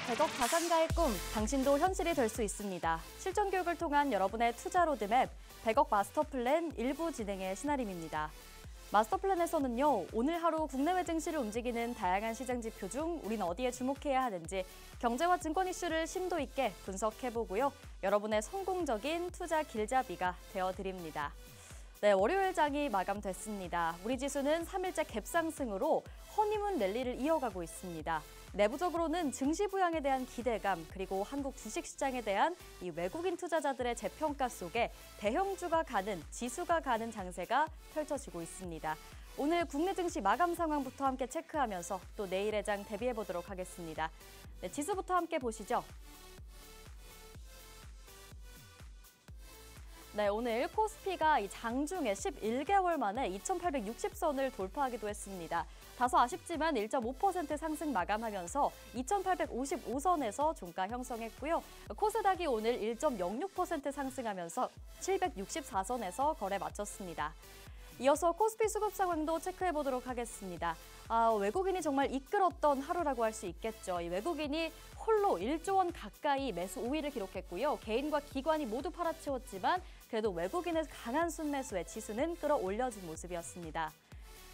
100억 자산가의 꿈, 당신도 현실이 될 수 있습니다. 실전 교육을 통한 여러분의 투자 로드맵, 100억 마스터 플랜 일부 진행의 신아림입니다. 마스터 플랜에서는요, 오늘 하루 국내외 증시를 움직이는 다양한 시장 지표 중 우린 어디에 주목해야 하는지 경제와 증권 이슈를 심도 있게 분석해보고요. 여러분의 성공적인 투자 길잡이가 되어드립니다. 네, 월요일 장이 마감됐습니다. 우리 지수는 3일째 갭상승으로 허니문 랠리를 이어가고 있습니다. 내부적으로는 증시 부양에 대한 기대감, 그리고 한국 주식시장에 대한 이 외국인 투자자들의 재평가 속에 대형주가 가는, 지수가 가는 장세가 펼쳐지고 있습니다. 오늘 국내 증시 마감 상황부터 함께 체크하면서 또 내일의 장 대비해보도록 하겠습니다. 네, 지수부터 함께 보시죠. 네, 오늘 코스피가 이 장중에 11개월 만에 2,860선을 돌파하기도 했습니다. 다소 아쉽지만 1.5% 상승 마감하면서 2,855선에서 종가 형성했고요. 코스닥이 오늘 1.06% 상승하면서 764선에서 거래 마쳤습니다. 이어서 코스피 수급 상황도 체크해보도록 하겠습니다. 외국인이 정말 이끌었던 하루라고 할 수 있겠죠. 이 외국인이 홀로 1조 원 가까이 매수 우위를 기록했고요. 개인과 기관이 모두 팔아치웠지만 그래도 외국인의 강한 순매수에 지수는 끌어올려진 모습이었습니다.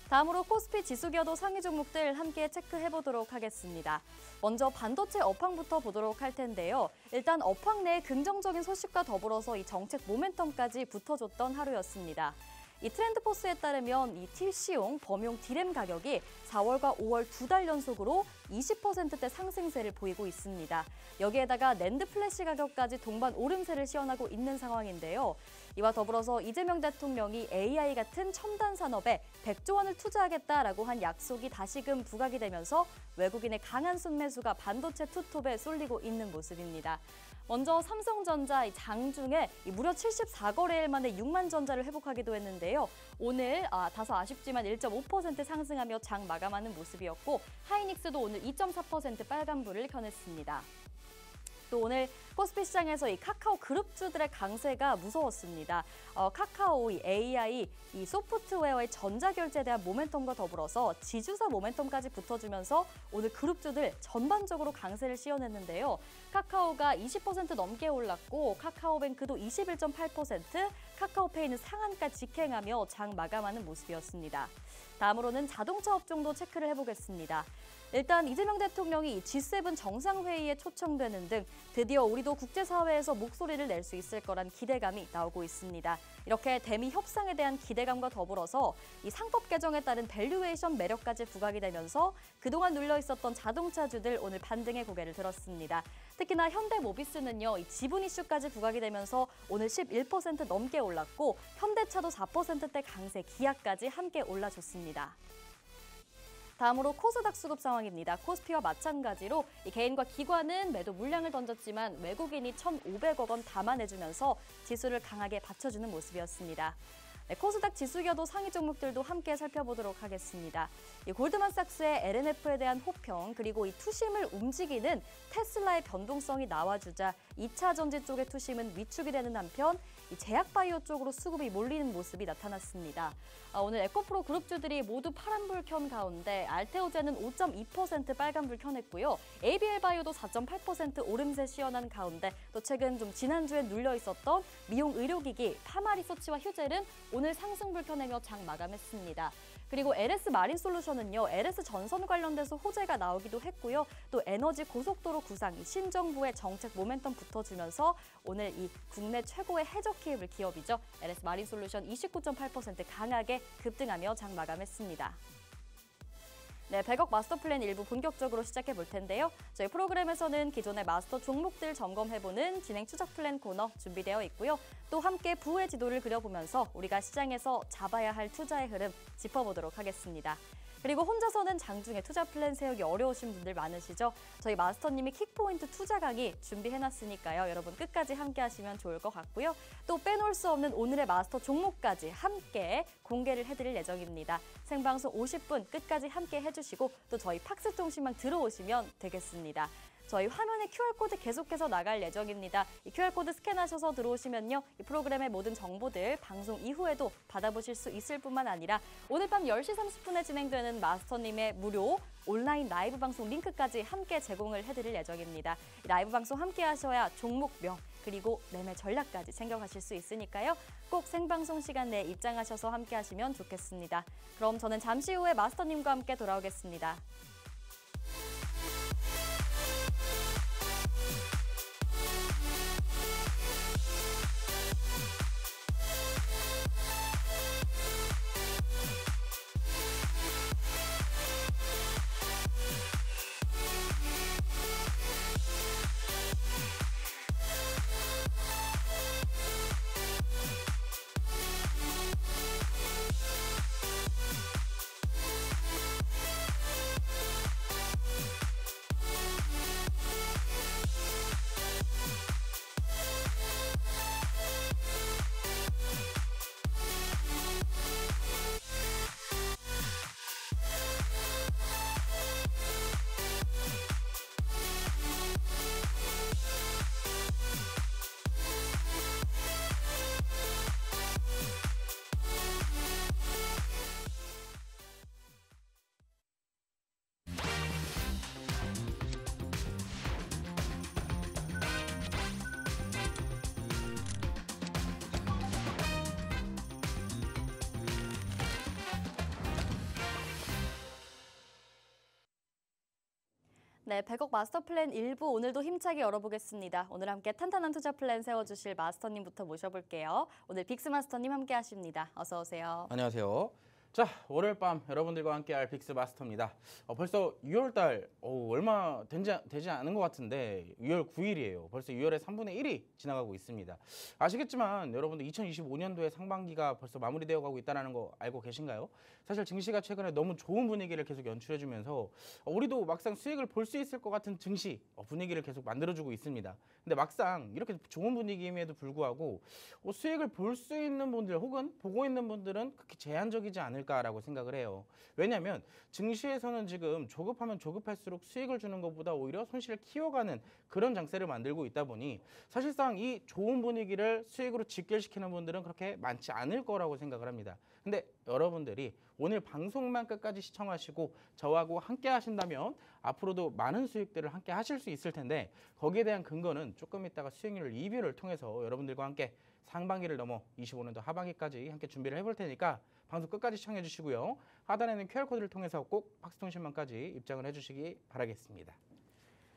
다음으로 코스피 지수기여도 상위 종목들 함께 체크해보도록 하겠습니다. 먼저 반도체 업황부터 보도록 할 텐데요. 일단 업황 내 긍정적인 소식과 더불어서 이 정책 모멘텀까지 붙어줬던 하루였습니다. 이 트렌드포스에 따르면 이 TC용, 범용 D램 가격이 4월과 5월 2달 연속으로 20%대 상승세를 보이고 있습니다. 여기에다가 낸드 플래시 가격까지 동반 오름세를 시현하고 있는 상황인데요. 이와 더불어서 이재명 대통령이 AI 같은 첨단 산업에 100조 원을 투자하겠다라고 한 약속이 다시금 부각이 되면서 외국인의 강한 순매수가 반도체 투톱에 쏠리고 있는 모습입니다. 먼저 삼성전자 장중에 무려 74거래일 만에 6만 전자를 회복하기도 했는데요. 오늘 다소 아쉽지만 1.5% 상승하며 장 마감하는 모습이었고 하이닉스도 오늘 2.4% 빨간불을 켜냈습니다. 또 오늘 코스피 시장에서 이 카카오 그룹주들의 강세가 무서웠습니다. 카카오, 이 AI, 이 소프트웨어의 전자결제에 대한 모멘텀과 더불어서 지주사 모멘텀까지 붙어주면서 오늘 그룹주들 전반적으로 강세를 씌워냈는데요. 카카오가 20% 넘게 올랐고 카카오뱅크도 21.8%, 카카오페이는 상한가 직행하며 장 마감하는 모습이었습니다. 다음으로는 자동차 업종도 체크를 해보겠습니다. 일단 이재명 대통령이 G7 정상회의에 초청되는 등 드디어 우리도 국제사회에서 목소리를 낼 수 있을 거란 기대감이 나오고 있습니다. 이렇게 대미 협상에 대한 기대감과 더불어서 이 상법 개정에 따른 밸류에이션 매력까지 부각이 되면서 그동안 눌려있었던 자동차주들 오늘 반등의 고개를 들었습니다. 특히나 현대모비스는요, 이 지분 이슈까지 부각이 되면서 오늘 11% 넘게 올랐고 현대차도 4%대 강세, 기아까지 함께 올라줬습니다. 다음으로 코스닥 수급 상황입니다. 코스피와 마찬가지로 이 개인과 기관은 매도 물량을 던졌지만 외국인이 1,500억 원 담아내주면서 지수를 강하게 받쳐주는 모습이었습니다. 네, 코스닥 지수겨도 상위 종목들도 함께 살펴보도록 하겠습니다. 이 골드만삭스의 LNF에 대한 호평, 그리고 이 투심을 움직이는 테슬라의 변동성이 나와주자 2차 전지 쪽의 투심은 위축이 되는 한편 이 제약바이오 쪽으로 수급이 몰리는 모습이 나타났습니다. 오늘 에코프로 그룹주들이 모두 파란불 켠 가운데 알테오젠은 5.2% 빨간불 켜냈고요. ABL바이오도 4.8% 오름세 시연한 가운데 또 최근 좀 지난주에 눌려 있었던 미용 의료기기 파마리서치와 휴젤은 오늘 상승불 켜내며 장 마감했습니다. 그리고 LS 마린솔루션은요, LS 전선 관련돼서 호재가 나오기도 했고요. 또 에너지 고속도로 구상, 신정부의 정책 모멘텀 붙어주면서 오늘 이 국내 최고의 해적 케이블 기업이죠. LS 마린솔루션 29.8% 강하게 급등하며 장 마감했습니다. 네, 100억 마스터 플랜 일부 본격적으로 시작해 볼 텐데요. 저희 프로그램에서는 기존의 마스터 종목들 점검해보는 진행 추적 플랜 코너 준비되어 있고요. 또 함께 부의 지도를 그려보면서 우리가 시장에서 잡아야 할 투자의 흐름 짚어보도록 하겠습니다. 그리고 혼자서는 장중에 투자 플랜 세우기 어려우신 분들 많으시죠? 저희 마스터님이 킥포인트 투자 강의 준비해놨으니까요. 여러분 끝까지 함께 하시면 좋을 것 같고요. 또 빼놓을 수 없는 오늘의 마스터 종목까지 함께 공개를 해드릴 예정입니다. 생방송 50분 끝까지 함께 해주시고 또 저희 팍스통신망 들어오시면 되겠습니다. 저희 화면에 QR코드 계속해서 나갈 예정입니다. 이 QR코드 스캔하셔서 들어오시면요. 이 프로그램의 모든 정보들 방송 이후에도 받아보실 수 있을 뿐만 아니라 오늘 밤 10시 30분에 진행되는 마스터님의 무료 온라인 라이브 방송 링크까지 함께 제공을 해드릴 예정입니다. 라이브 방송 함께 하셔야 종목명 그리고 매매 전략까지 챙겨가실 수 있으니까요. 꼭 생방송 시간 내에 입장하셔서 함께 하시면 좋겠습니다. 그럼 저는 잠시 후에 마스터님과 함께 돌아오겠습니다. 네, 100억 마스터 플랜 1부 오늘도 힘차게 열어보겠습니다. 오늘 함께 탄탄한 투자 플랜 세워주실 마스터님부터 모셔볼게요. 오늘 빅스 마스터님 함께 하십니다. 어서 오세요. 안녕하세요. 자, 월요일 밤 여러분들과 함께할 빅스 마스터입니다. 벌써 6월달 얼마 되지 않은 것 같은데 6월 9일이에요. 벌써 6월의 3분의 1이 지나가고 있습니다. 아시겠지만 여러분들 2025년도의 상반기가 벌써 마무리되어 가고 있다는 거 알고 계신가요? 사실 증시가 최근에 너무 좋은 분위기를 계속 연출해주면서 우리도 막상 수익을 볼 수 있을 것 같은 증시 분위기를 계속 만들어주고 있습니다. 근데 막상 이렇게 좋은 분위기임에도 불구하고 수익을 볼 수 있는 분들 혹은 보고 있는 분들은 그렇게 제한적이지 않을까라고 생각을 해요. 왜냐하면 증시에서는 지금 조급하면 조급할수록 수익을 주는 것보다 오히려 손실을 키워가는 그런 장세를 만들고 있다 보니 사실상 이 좋은 분위기를 수익으로 직결시키는 분들은 그렇게 많지 않을 거라고 생각을 합니다. 근데 여러분들이 오늘 방송만 끝까지 시청하시고 저하고 함께 하신다면 앞으로도 많은 수익들을 함께 하실 수 있을 텐데 거기에 대한 근거는 조금 있다가 수익률 리뷰를 통해서 여러분들과 함께 상반기를 넘어 25년도 하반기까지 함께 준비를 해볼 테니까 방송 끝까지 시청해 주시고요. 하단에 있는 QR코드를 통해서 꼭 박스통신망까지 입장을 해주시기 바라겠습니다.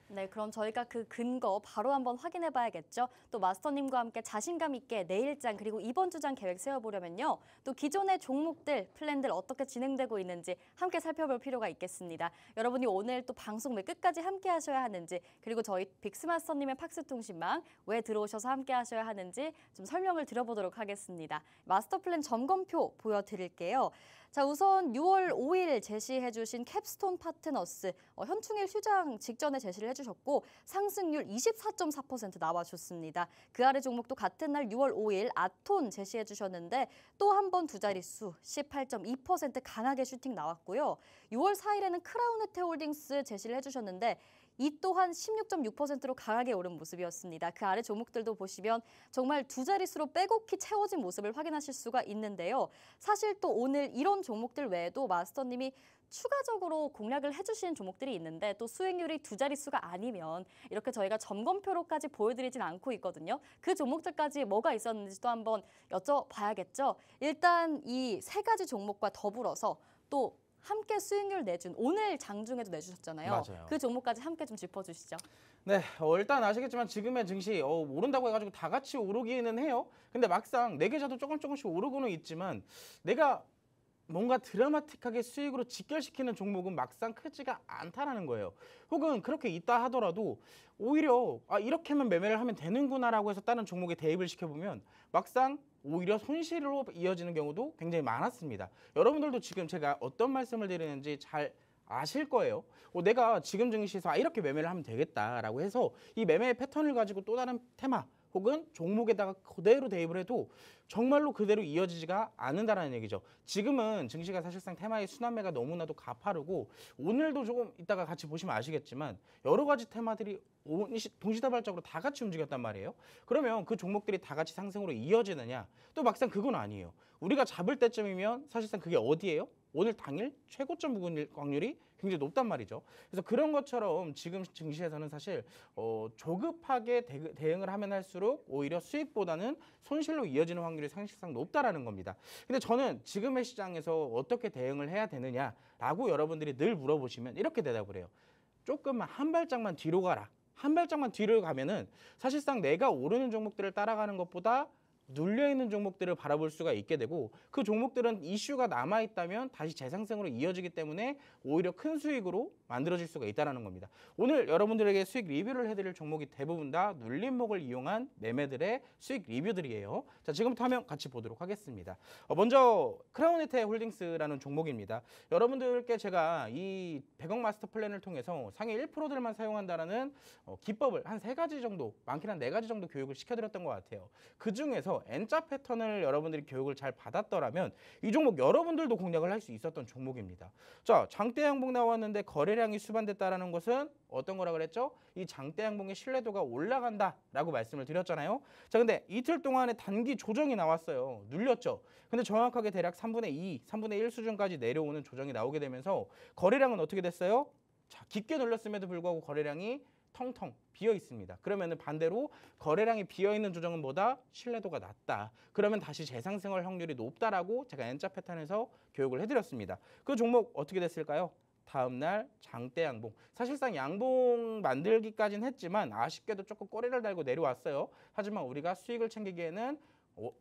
네, 그럼 저희가 그 근거 바로 한번 확인해 봐야겠죠. 또 마스터님과 함께 자신감 있게 내일장 그리고 이번 주장 계획 세워보려면요. 또 기존의 종목들, 플랜들 어떻게 진행되고 있는지 함께 살펴볼 필요가 있겠습니다. 여러분이 오늘 또 방송 왜 끝까지 함께 하셔야 하는지 그리고 저희 빅스 마스터님의 팍스통신망 왜 들어오셔서 함께 하셔야 하는지 좀 설명을 드려보도록 하겠습니다. 마스터 플랜 점검표 보여드릴게요. 자, 우선 6월 5일 제시해 주신 캡스톤 파트너스 현충일 휴장 직전에 제시를 해주셨고 상승률 24.4% 나와줬습니다. 그 아래 종목도 같은 날 6월 5일 아톤 제시해 주셨는데 또 한 번 두 자릿수 18.2% 강하게 슈팅 나왔고요. 6월 4일에는 크라운 혜태홀딩스 제시를 해주셨는데 이 또한 16.6%로 강하게 오른 모습이었습니다. 그 아래 종목들도 보시면 정말 두 자릿수로 빼곡히 채워진 모습을 확인하실 수가 있는데요. 사실 또 오늘 이런 종목들 외에도 마스터님이 추가적으로 공략을 해주신 종목들이 있는데 또 수익률이 두 자릿수가 아니면 이렇게 저희가 점검표로까지 보여드리진 않고 있거든요. 그 종목들까지 뭐가 있었는지 또 한번 여쭤봐야겠죠. 일단 이 세 가지 종목과 더불어서 또 함께 수익률 내준 오늘 장중에도 내주셨잖아요. 맞아요. 그 종목까지 함께 좀 짚어주시죠. 네, 일단 아시겠지만 지금의 증시 오른다고 해가지고 다 같이 오르기는 해요. 근데 막상 내 계좌도 조금씩 오르고는 있지만 내가 뭔가 드라마틱하게 수익으로 직결시키는 종목은 막상 크지가 않다라는 거예요. 혹은 그렇게 있다 하더라도 오히려 이렇게만 매매를 하면 되는구나라고 해서 다른 종목에 대입을 시켜보면 막상 오히려 손실로 이어지는 경우도 굉장히 많았습니다. 여러분들도 지금 제가 어떤 말씀을 드리는지 잘 아실 거예요. 내가 지금 증시에서 이렇게 매매를 하면 되겠다라고 해서 이 매매의 패턴을 가지고 또 다른 테마 혹은 종목에다가 그대로 대입을 해도 정말로 그대로 이어지지가 않는다라는 얘기죠. 지금은 증시가 사실상 테마의 순환매가 너무나도 가파르고 오늘도 조금 이따가 같이 보시면 아시겠지만 여러 가지 테마들이 동시다발적으로 다 같이 움직였단 말이에요. 그러면 그 종목들이 다 같이 상승으로 이어지느냐? 또 막상 그건 아니에요. 우리가 잡을 때쯤이면 사실상 그게 어디예요? 오늘 당일 최고점 부근 확률이 굉장히 높단 말이죠. 그래서 그런 것처럼 지금 증시에서는 사실 조급하게 대응을 하면 할수록 오히려 수익보다는 손실로 이어지는 확률이 사실상 높다라는 겁니다. 근데 저는 지금의 시장에서 어떻게 대응을 해야 되느냐라고 여러분들이 늘 물어보시면 이렇게 대답을 해요. 조금만 한 발짝만 뒤로 가라. 한 발짝만 뒤로 가면은 사실상 내가 오르는 종목들을 따라가는 것보다 눌려있는 종목들을 바라볼 수가 있게 되고 그 종목들은 이슈가 남아있다면 다시 재상승으로 이어지기 때문에 오히려 큰 수익으로 만들어질 수가 있다는 겁니다. 오늘 여러분들에게 수익 리뷰를 해드릴 종목이 대부분 다 눌림목을 이용한 매매들의 수익 리뷰들이에요. 자, 지금부터 화면 같이 보도록 하겠습니다. 먼저 크라운에테 홀딩스라는 종목입니다. 여러분들께 제가 이 100억 마스터 플랜을 통해서 상위 1%들만 사용한다는 기법을 한 3가지 정도, 많게는 한 4가지 정도 교육을 시켜드렸던 것 같아요. 그 중에서 N자 패턴을 여러분들이 교육을 잘 받았더라면 이 종목 여러분들도 공략을 할 수 있었던 종목입니다. 자, 장대 양봉 나왔는데 거래량이 수반됐다라는 것은 어떤 거라 그랬죠? 이 장대 양봉의 신뢰도가 올라간다라고 말씀을 드렸잖아요. 자, 근데 이틀 동안에 단기 조정이 나왔어요. 눌렸죠. 근데 정확하게 대략 3분의 2, 3분의 1 수준까지 내려오는 조정이 나오게 되면서 거래량은 어떻게 됐어요? 자, 깊게 눌렸음에도 불구하고 거래량이 텅텅 비어 있습니다. 그러면 반대로 거래량이 비어 있는 조정은 뭐다? 신뢰도가 낮다. 그러면 다시 재상승할 확률이 높다라고 제가 N자 패턴에서 교육을 해드렸습니다. 그 종목 어떻게 됐을까요? 다음날 장대 양봉. 사실상 양봉 만들기까지는 했지만 아쉽게도 조금 꼬리를 달고 내려왔어요. 하지만 우리가 수익을 챙기기에는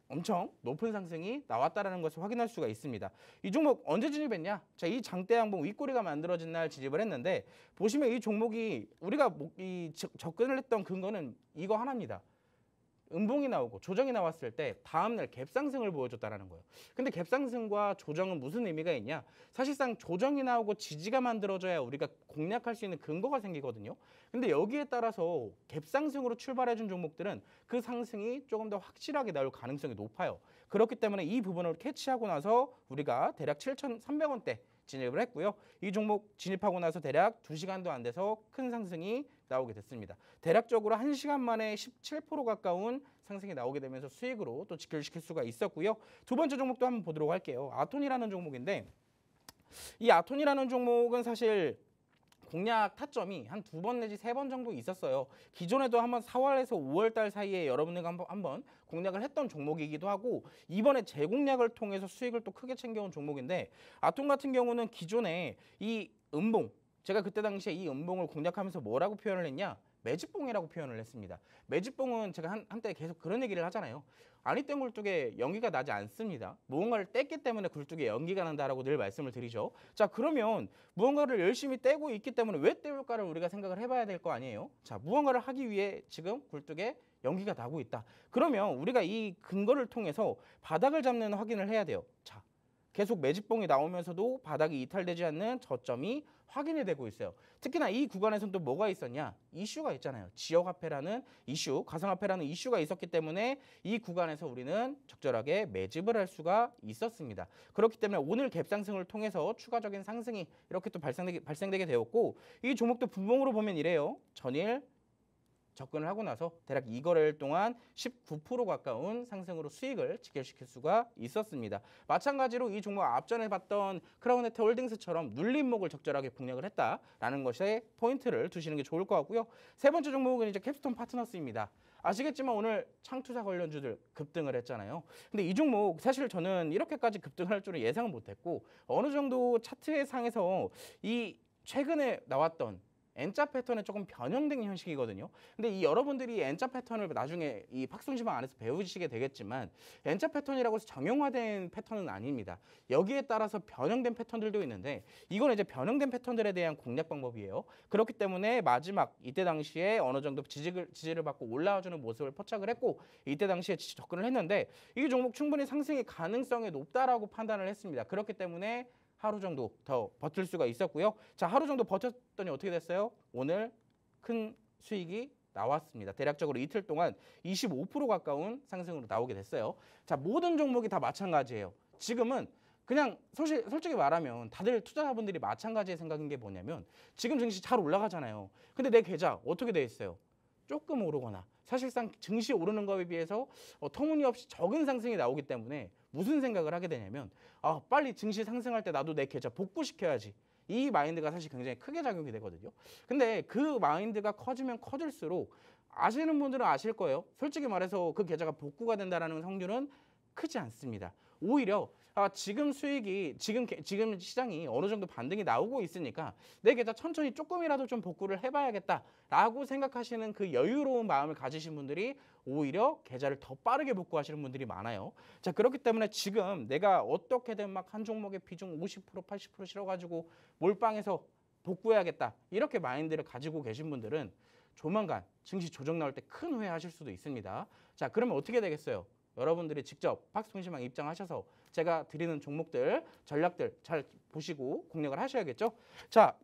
엄청 높은 상승이 나왔다는 것을 확인할 수가 있습니다. 이 종목 언제 진입했냐? 자, 이 장대 양봉 윗꼬리가 만들어진 날 진입을 했는데 보시면 이 종목이 우리가 접근을 했던 근거는 이거 하나입니다. 음봉이 나오고 조정이 나왔을 때 다음날 갭상승을 보여줬다는 거예요. 근데 갭상승과 조정은 무슨 의미가 있냐? 사실상 조정이 나오고 지지가 만들어져야 우리가 공략할 수 있는 근거가 생기거든요. 근데 여기에 따라서 갭상승으로 출발해준 종목들은 그 상승이 조금 더 확실하게 나올 가능성이 높아요. 그렇기 때문에 이 부분을 캐치하고 나서 우리가 대략 7,300원대 진입을 했고요. 이 종목 진입하고 나서 대략 2시간도 안 돼서 큰 상승이 나오게 됐습니다. 대략적으로 1시간 만에 17% 가까운 상승이 나오게 되면서 수익으로 또 직결시킬 수가 있었고요. 두 번째 종목도 한번 보도록 할게요. 아톤이라는 종목인데 이 아톤이라는 종목은 사실 공략 타점이 한 2번 내지 3번 정도 있었어요. 기존에도 한번 4월에서 5월 달 사이에 여러분들과 한번 공략을 했던 종목이기도 하고 이번에 재공략을 통해서 수익을 또 크게 챙겨온 종목인데 아톤 같은 경우는 기존에 이 음봉, 제가 그때 당시에 이 음봉을 공략하면서 뭐라고 표현을 했냐? 매집봉이라고 표현을 했습니다. 매집봉은 제가 한때 계속 그런 얘기를 하잖아요. 아니땐 굴뚝에 연기가 나지 않습니다. 무언가를 뗐기 때문에 굴뚝에 연기가 난다라고 늘 말씀을 드리죠. 자, 그러면 무언가를 열심히 떼고 있기 때문에 왜 떼올까를 우리가 생각을 해봐야 될 거 아니에요. 자, 무언가를 하기 위해 지금 굴뚝에 연기가 나고 있다. 그러면 우리가 이 근거를 통해서 바닥을 잡는 확인을 해야 돼요. 자, 계속 매집봉이 나오면서도 바닥이 이탈되지 않는 저점이 확인이 되고 있어요. 특히나 이 구간에서는 또 뭐가 있었냐? 이슈가 있잖아요. 지역화폐라는 이슈, 가상화폐라는 이슈가 있었기 때문에 이 구간에서 우리는 적절하게 매집을 할 수가 있었습니다. 그렇기 때문에 오늘 갭상승을 통해서 추가적인 상승이 이렇게 또 발생되게 되었고 이 종목도 분봉으로 보면 이래요. 전일 접근을 하고 나서 대략 2거래일 동안 19% 가까운 상승으로 수익을 직결시킬 수가 있었습니다. 마찬가지로 이 종목 앞전에 봤던 크라운에테 홀딩스처럼 눌림목을 적절하게 공략을 했다라는 것에 포인트를 두시는 게 좋을 것 같고요. 세 번째 종목은 이제 캡스톤 파트너스입니다. 아시겠지만 오늘 창투사 관련주들 급등을 했잖아요. 근데 이 종목 사실 저는 이렇게까지 급등할 줄은 예상은 못했고 어느 정도 차트의 상에서 이 최근에 나왔던 N자 패턴에 조금 변형된 형식이거든요. 근데 이 여러분들이 N자 패턴을 나중에 이 팍송시방 안에서 배우시게 되겠지만 N자 패턴이라고 해서 정형화된 패턴은 아닙니다. 여기에 따라서 변형된 패턴들도 있는데 이건 이제 변형된 패턴들에 대한 공략 방법이에요. 그렇기 때문에 마지막 이때 당시에 어느 정도 지지를 받고 올라와주는 모습을 포착을 했고 이때 당시에 접근을 했는데 이 종목 충분히 상승의 가능성이 높다라고 판단을 했습니다. 그렇기 때문에 하루 정도 더 버틸 수가 있었고요. 자, 하루 정도 버텼더니 어떻게 됐어요? 오늘 큰 수익이 나왔습니다. 대략적으로 이틀 동안 25% 가까운 상승으로 나오게 됐어요. 자, 모든 종목이 다 마찬가지예요. 지금은 그냥 솔직히 말하면 다들 투자자분들이 마찬가지의 생각인 게 뭐냐면 지금 증시 잘 올라가잖아요. 근데 내 계좌 어떻게 돼 있어요? 조금 오르거나 사실상 증시 오르는 것에 비해서 터무니없이 적은 상승이 나오기 때문에 무슨 생각을 하게 되냐면 빨리 증시 상승할 때 나도 내 계좌 복구시켜야지. 이 마인드가 사실 굉장히 크게 작용이 되거든요. 근데 그 마인드가 커지면 커질수록 아시는 분들은 아실 거예요. 솔직히 말해서 그 계좌가 복구가 된다는 확률은 크지 않습니다. 오히려 지금 수익이 지금 시장이 어느 정도 반등이 나오고 있으니까 내 계좌 천천히 조금이라도 좀 복구를 해봐야겠다라고 생각하시는 그 여유로운 마음을 가지신 분들이 오히려 계좌를 더 빠르게 복구하시는 분들이 많아요. 자, 그렇기 때문에 지금 내가 어떻게든 막 한 종목의 비중 50% 80% 실어가지고 몰빵해서 복구해야겠다 이렇게 마인드를 가지고 계신 분들은 조만간 증시 조정 나올 때 큰 후회하실 수도 있습니다. 자, 그러면 어떻게 되겠어요? 여러분들이 직접 팍스통신망 입장하셔서 제가 드리는 종목들, 전략들 잘 보시고 공략을 하셔야겠죠? 자,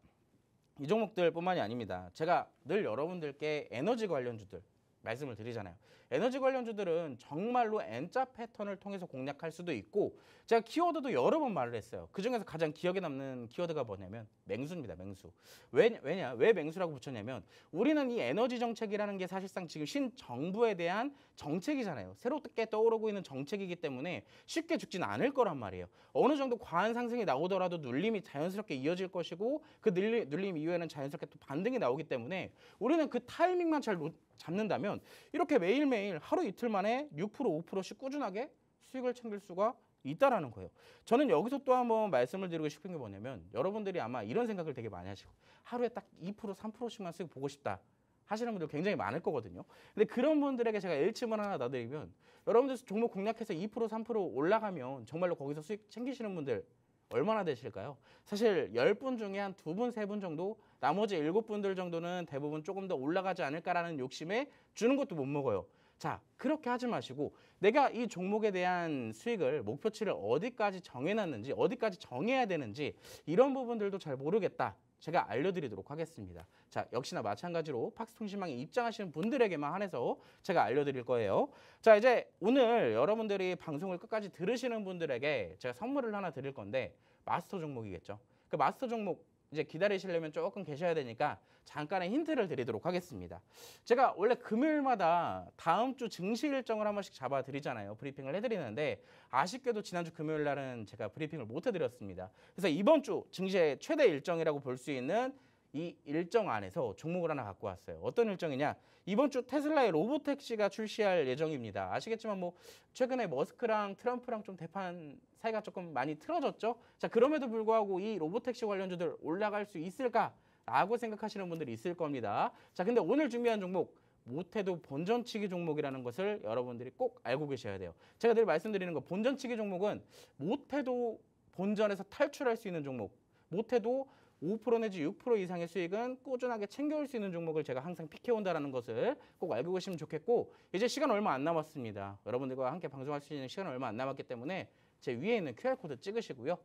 이 종목들뿐만이 아닙니다. 제가 늘 여러분들께 에너지 관련주들 말씀을 드리잖아요. 에너지 관련주들은 정말로 N자 패턴을 통해서 공략할 수도 있고 제가 키워드도 여러 번 말을 했어요. 그중에서 가장 기억에 남는 키워드가 뭐냐면 맹수입니다. 맹수. 왜 맹수라고 붙였냐면 우리는 이 에너지 정책이라는 게 사실상 지금 신정부에 대한 정책이잖아요. 새롭게 떠오르고 있는 정책이기 때문에 쉽게 죽지는 않을 거란 말이에요. 어느 정도 과한 상승이 나오더라도 눌림이 자연스럽게 이어질 것이고 그 눌림 이후에는 자연스럽게 또 반등이 나오기 때문에 우리는 그 타이밍만 잘 잡는다면 이렇게 매일매일 하루 이틀 만에 6% 5%씩 꾸준하게 수익을 챙길 수가 있다라는 거예요. 저는 여기서 또 한번 말씀을 드리고 싶은 게 뭐냐면 여러분들이 아마 이런 생각을 되게 많이 하시고 하루에 딱 2% 3%씩만 수익 보고 싶다 하시는 분들 굉장히 많을 거거든요. 근데 그런 분들에게 제가 일침을 하나 놔드리면 여러분들 종목 공략해서 2% 3% 올라가면 정말로 거기서 수익 챙기시는 분들 얼마나 되실까요? 사실 10분 중에 한 2분, 3분 정도 나머지 7분들 정도는 대부분 조금 더 올라가지 않을까라는 욕심에 주는 것도 못 먹어요. 자, 그렇게 하지 마시고 내가 이 종목에 대한 수익을 목표치를 어디까지 정해놨는지 어디까지 정해야 되는지 이런 부분들도 잘 모르겠다. 제가 알려드리도록 하겠습니다. 자, 역시나 마찬가지로 팍스통신망에 입장하시는 분들에게만 한해서 제가 알려드릴 거예요. 자, 이제 오늘 여러분들이 방송을 끝까지 들으시는 분들에게 제가 선물을 하나 드릴 건데 마스터 종목이겠죠. 그 마스터 종목 이제 기다리시려면 조금 계셔야 되니까 잠깐의 힌트를 드리도록 하겠습니다. 제가 원래 금요일마다 다음 주 증시 일정을 한 번씩 잡아드리잖아요. 브리핑을 해드리는데 아쉽게도 지난주 금요일 날은 제가 브리핑을 못 해드렸습니다. 그래서 이번 주 증시의 최대 일정이라고 볼 수 있는 이 일정 안에서 종목을 하나 갖고 왔어요. 어떤 일정이냐? 이번 주 테슬라의 로보택시가 출시할 예정입니다. 아시겠지만 뭐 최근에 머스크랑 트럼프랑 좀 대판 사이가 조금 많이 틀어졌죠. 자, 그럼에도 불구하고 이 로보택시 관련주들 올라갈 수 있을까라고 생각하시는 분들이 있을 겁니다. 자, 근데 오늘 준비한 종목 못해도 본전치기 종목이라는 것을 여러분들이 꼭 알고 계셔야 돼요. 제가 늘 말씀드리는 거 본전치기 종목은 못해도 본전에서 탈출할 수 있는 종목, 못해도 5% 내지 6% 이상의 수익은 꾸준하게 챙겨올 수 있는 종목을 제가 항상 픽해온다는 것을 꼭 알고 계시면 좋겠고 이제 시간 얼마 안 남았습니다. 여러분들과 함께 방송할 수 있는 시간 얼마 안 남았기 때문에 제 위에 있는 QR코드 찍으시고요.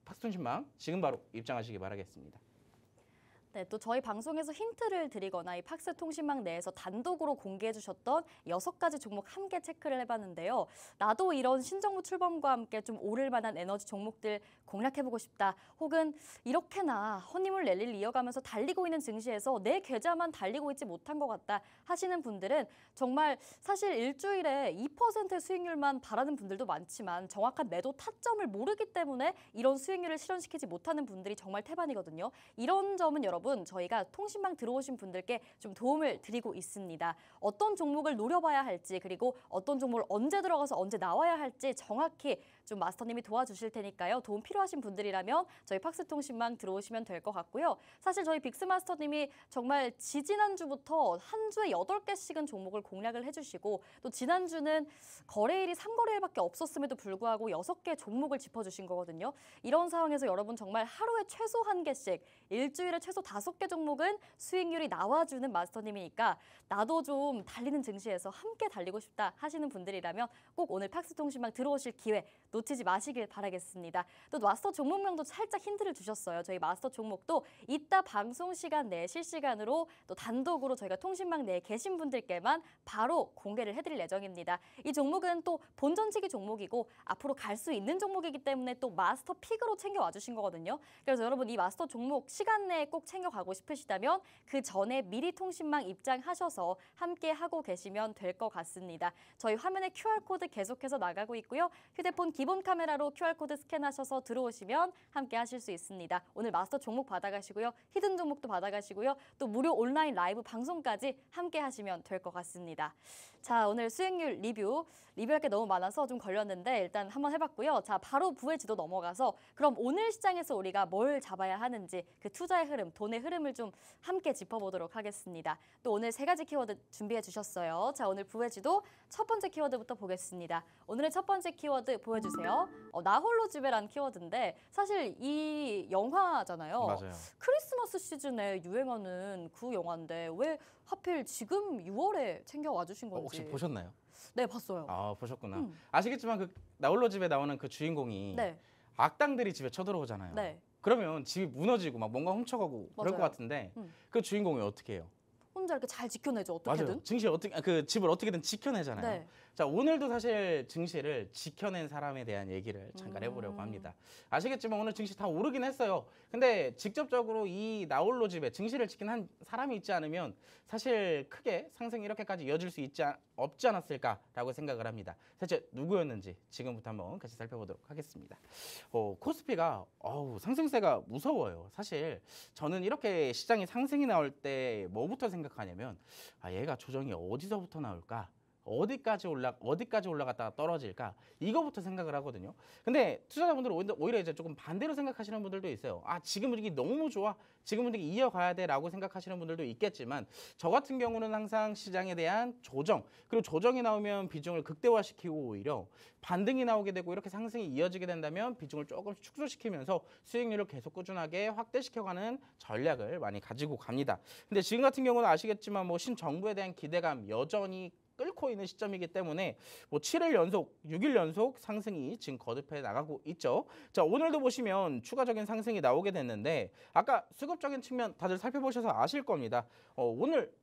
팍스통신망 지금 바로 입장하시기 바라겠습니다. 네, 또 저희 방송에서 힌트를 드리거나 이 팍스 통신망 내에서 단독으로 공개해 주셨던 6가지 종목 함께 체크를 해봤는데요. 나도 이런 신정부 출범과 함께 좀 오를 만한 에너지 종목들 공략해보고 싶다. 혹은 이렇게나 허니문 랠리를 이어가면서 달리고 있는 증시에서 내 계좌만 달리고 있지 못한 것 같다 하시는 분들은 정말 사실 일주일에 2% 수익률만 바라는 분들도 많지만 정확한 매도 타점을 모르기 때문에 이런 수익률을 실현시키지 못하는 분들이 정말 태반이거든요. 이런 점은 여러분 저희가 통신망 들어오신 분들께 좀 도움을 드리고 있습니다. 어떤 종목을 노려봐야 할지 그리고 어떤 종목을 언제 들어가서 언제 나와야 할지 정확히 좀 마스터님이 도와주실 테니까요. 도움 필요하신 분들이라면 저희 팍스 통신망 들어오시면 될 것 같고요. 사실 저희 빅스 마스터님이 정말 지지난주부터 한 주에 8개씩은 종목을 공략을 해주시고 또 지난주는 거래일이 3거래일밖에 없었음에도 불구하고 6개 종목을 짚어주신 거거든요. 이런 상황에서 여러분 정말 하루에 최소 1개씩 일주일에 최소 5개 종목은 수익률이 나와주는 마스터님이니까 나도 좀 달리는 증시에서 함께 달리고 싶다 하시는 분들이라면 꼭 오늘 팍스통신망 들어오실 기회 놓치지 마시길 바라겠습니다. 또 마스터 종목명도 살짝 힌트를 주셨어요. 저희 마스터 종목도 이따 방송 시간 내에 실시간으로 또 단독으로 저희가 통신망 내에 계신 분들께만 바로 공개를 해드릴 예정입니다. 이 종목은 또 본전치기 종목이고 앞으로 갈 수 있는 종목이기 때문에 또 마스터 픽으로 챙겨와 주신 거거든요. 그래서 여러분 이 마스터 종목 시간 내에 꼭 챙겨가고 싶으시다면 그 전에 미리 통신망 입장하셔서 함께 하고 계시면 될 것 같습니다. 저희 화면에 QR코드 계속해서 나가고 있고요. 휴대폰 기본 카메라로 QR코드 스캔하셔서 들어오시면 함께 하실 수 있습니다. 오늘 마스터 종목 받아가시고요. 히든 종목도 받아가시고요. 또 무료 온라인 라이브 방송까지 함께 하시면 될 것 같습니다. 자, 오늘 수익률 리뷰할 게 너무 많아서 좀 걸렸는데 일단 한번 해봤고요. 자, 바로 부의 지도 넘어가서 그럼 오늘 시장에서 우리가 뭘 잡아야 하는지 그 투자의 흐름, 돈의 흐름을 좀 함께 짚어보도록 하겠습니다. 또 오늘 3가지 키워드 준비해 주셨어요. 자, 오늘 부의 지도 첫 번째 키워드부터 보겠습니다. 오늘의 첫 번째 키워드 보여주세요. 나 홀로 집에라는 키워드인데 사실 이 영화잖아요. 맞아요. 크리스마스 시즌에 유행하는 그 영화인데 왜 하필 지금 6월에 챙겨와 주신 건지. 혹시 보셨나요? 네, 봤어요. 아, 보셨구나. 아시겠지만 그 나홀로 집에 나오는 그 주인공이 네, 악당들이 집에 쳐들어오잖아요. 네. 그러면 집이 무너지고 막 뭔가 훔쳐가고 그럴 맞아요. 것 같은데 그 주인공이 어떻게 해요? 혼자 이렇게 잘 지켜내죠, 어떻게든. 맞아요. 증시 어떻게 그 집을 어떻게든 지켜내잖아요. 네. 자, 오늘도 사실 증시를 지켜낸 사람에 대한 얘기를 잠깐 해보려고 합니다. 아시겠지만 오늘 증시 다 오르긴 했어요. 근데 직접적으로 이 나홀로 집에 증시를 지킨 한 사람이 있지 않으면 사실 크게 상승이 이렇게까지 이어질 수 없지 않았을까라고 생각을 합니다. 대체 누구였는지 지금부터 한번 같이 살펴보도록 하겠습니다. 코스피가 상승세가 무서워요. 사실 저는 이렇게 시장이 상승이 나올 때 뭐부터 생각하냐면 얘가 조정이 어디서부터 나올까? 어디까지 올라갔다가 떨어질까? 이거부터 생각을 하거든요. 근데 투자자분들은 오히려 이제 조금 반대로 생각하시는 분들도 있어요. 지금 분위기 너무 좋아. 지금 분위기 이어가야 돼라고 생각하시는 분들도 있겠지만 저 같은 경우는 항상 시장에 대한 조정, 그리고 조정이 나오면 비중을 극대화시키고 오히려 반등이 나오게 되고 이렇게 상승이 이어지게 된다면 비중을 조금 축소시키면서 수익률을 계속 꾸준하게 확대시켜가는 전략을 많이 가지고 갑니다. 근데 지금 같은 경우는 아시겠지만 신정부에 대한 기대감 여전히 끓고 있는 시점이기 때문에 7일 연속, 6일 연속 상승이 지금 거듭해 나가고 있죠. 자, 오늘도 보시면 추가적인 상승이 나오게 됐는데 아까 수급적인 측면 다들 살펴보셔서 아실 겁니다. 오늘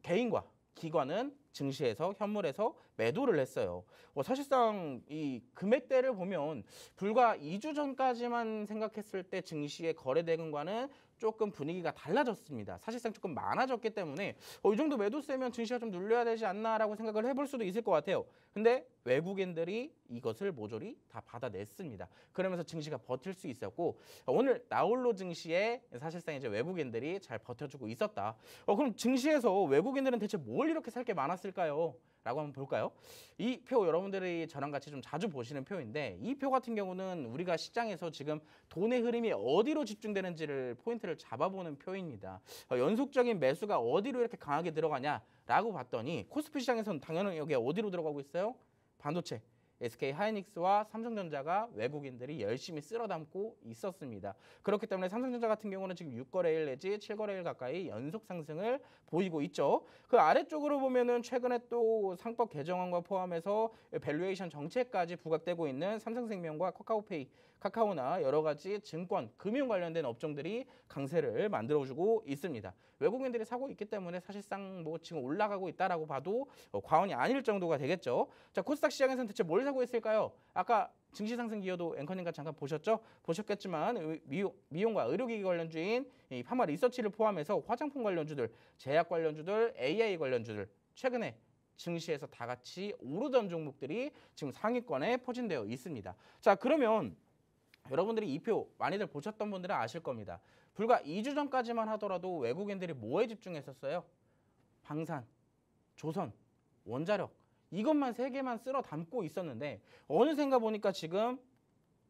개인과 기관은 증시에서 현물에서 매도를 했어요. 사실상 이 금액대를 보면 불과 2주 전까지만 생각했을 때 증시의 거래 대금과는 조금 분위기가 달라졌습니다. 사실상 조금 많아졌기 때문에 이 정도 매도세면 증시가 좀 눌려야 되지 않나라고 생각을 해볼 수도 있을 것 같아요. 근데 외국인들이 이것을 모조리 다 받아냈습니다. 그러면서 증시가 버틸 수 있었고 오늘 나홀로 증시에 사실상 이제 외국인들이 잘 버텨주고 있었다. 그럼 증시에서 외국인들은 대체 뭘 이렇게 살 게 많았을까요? 라고 한번 볼까요? 이 표 여러분들이 저랑 같이 좀 자주 보시는 표인데 이 표 같은 경우는 우리가 시장에서 지금 돈의 흐름이 어디로 집중되는지를 포인트를 잡아보는 표입니다. 연속적인 매수가 어디로 이렇게 강하게 들어가냐라고 봤더니 코스피 시장에서는 당연히 여기 어디로 들어가고 있어요? 반도체. SK 하이닉스와 삼성전자가 외국인들이 열심히 쓸어 담고 있었습니다. 그렇기 때문에 삼성전자 같은 경우는 지금 6거래일 내지 7거래일 가까이 연속 상승을 보이고 있죠. 그 아래쪽으로 보면은 최근에 또 상법 개정안과 포함해서 밸류에이션 정책까지 부각되고 있는 삼성생명과 카카오페이, 카카오나 여러 가지 증권, 금융 관련된 업종들이 강세를 만들어주고 있습니다. 외국인들이 사고 있기 때문에 사실상 지금 올라가고 있다라고 봐도 과언이 아닐 정도가 되겠죠. 자, 코스닥 시장에서는 대체 뭘 사고 있을까요? 아까 증시 상승 기여도 앵커님과 잠깐 보셨겠지만 미용과 의료기기 관련주인 파마 리서치를 포함해서 화장품 관련주들, 제약 관련주들, AI 관련주들 최근에 증시에서 다 같이 오르던 종목들이 지금 상위권에 포진되어 있습니다. 자, 그러면 여러분들이 이 표 많이들 보셨던 분들은 아실 겁니다. 불과 2주 전까지만 하더라도 외국인들이 뭐에 집중했었어요? 방산, 조선, 원자력 이것만 3개만 쓸어 담고 있었는데 어느샌가 보니까 지금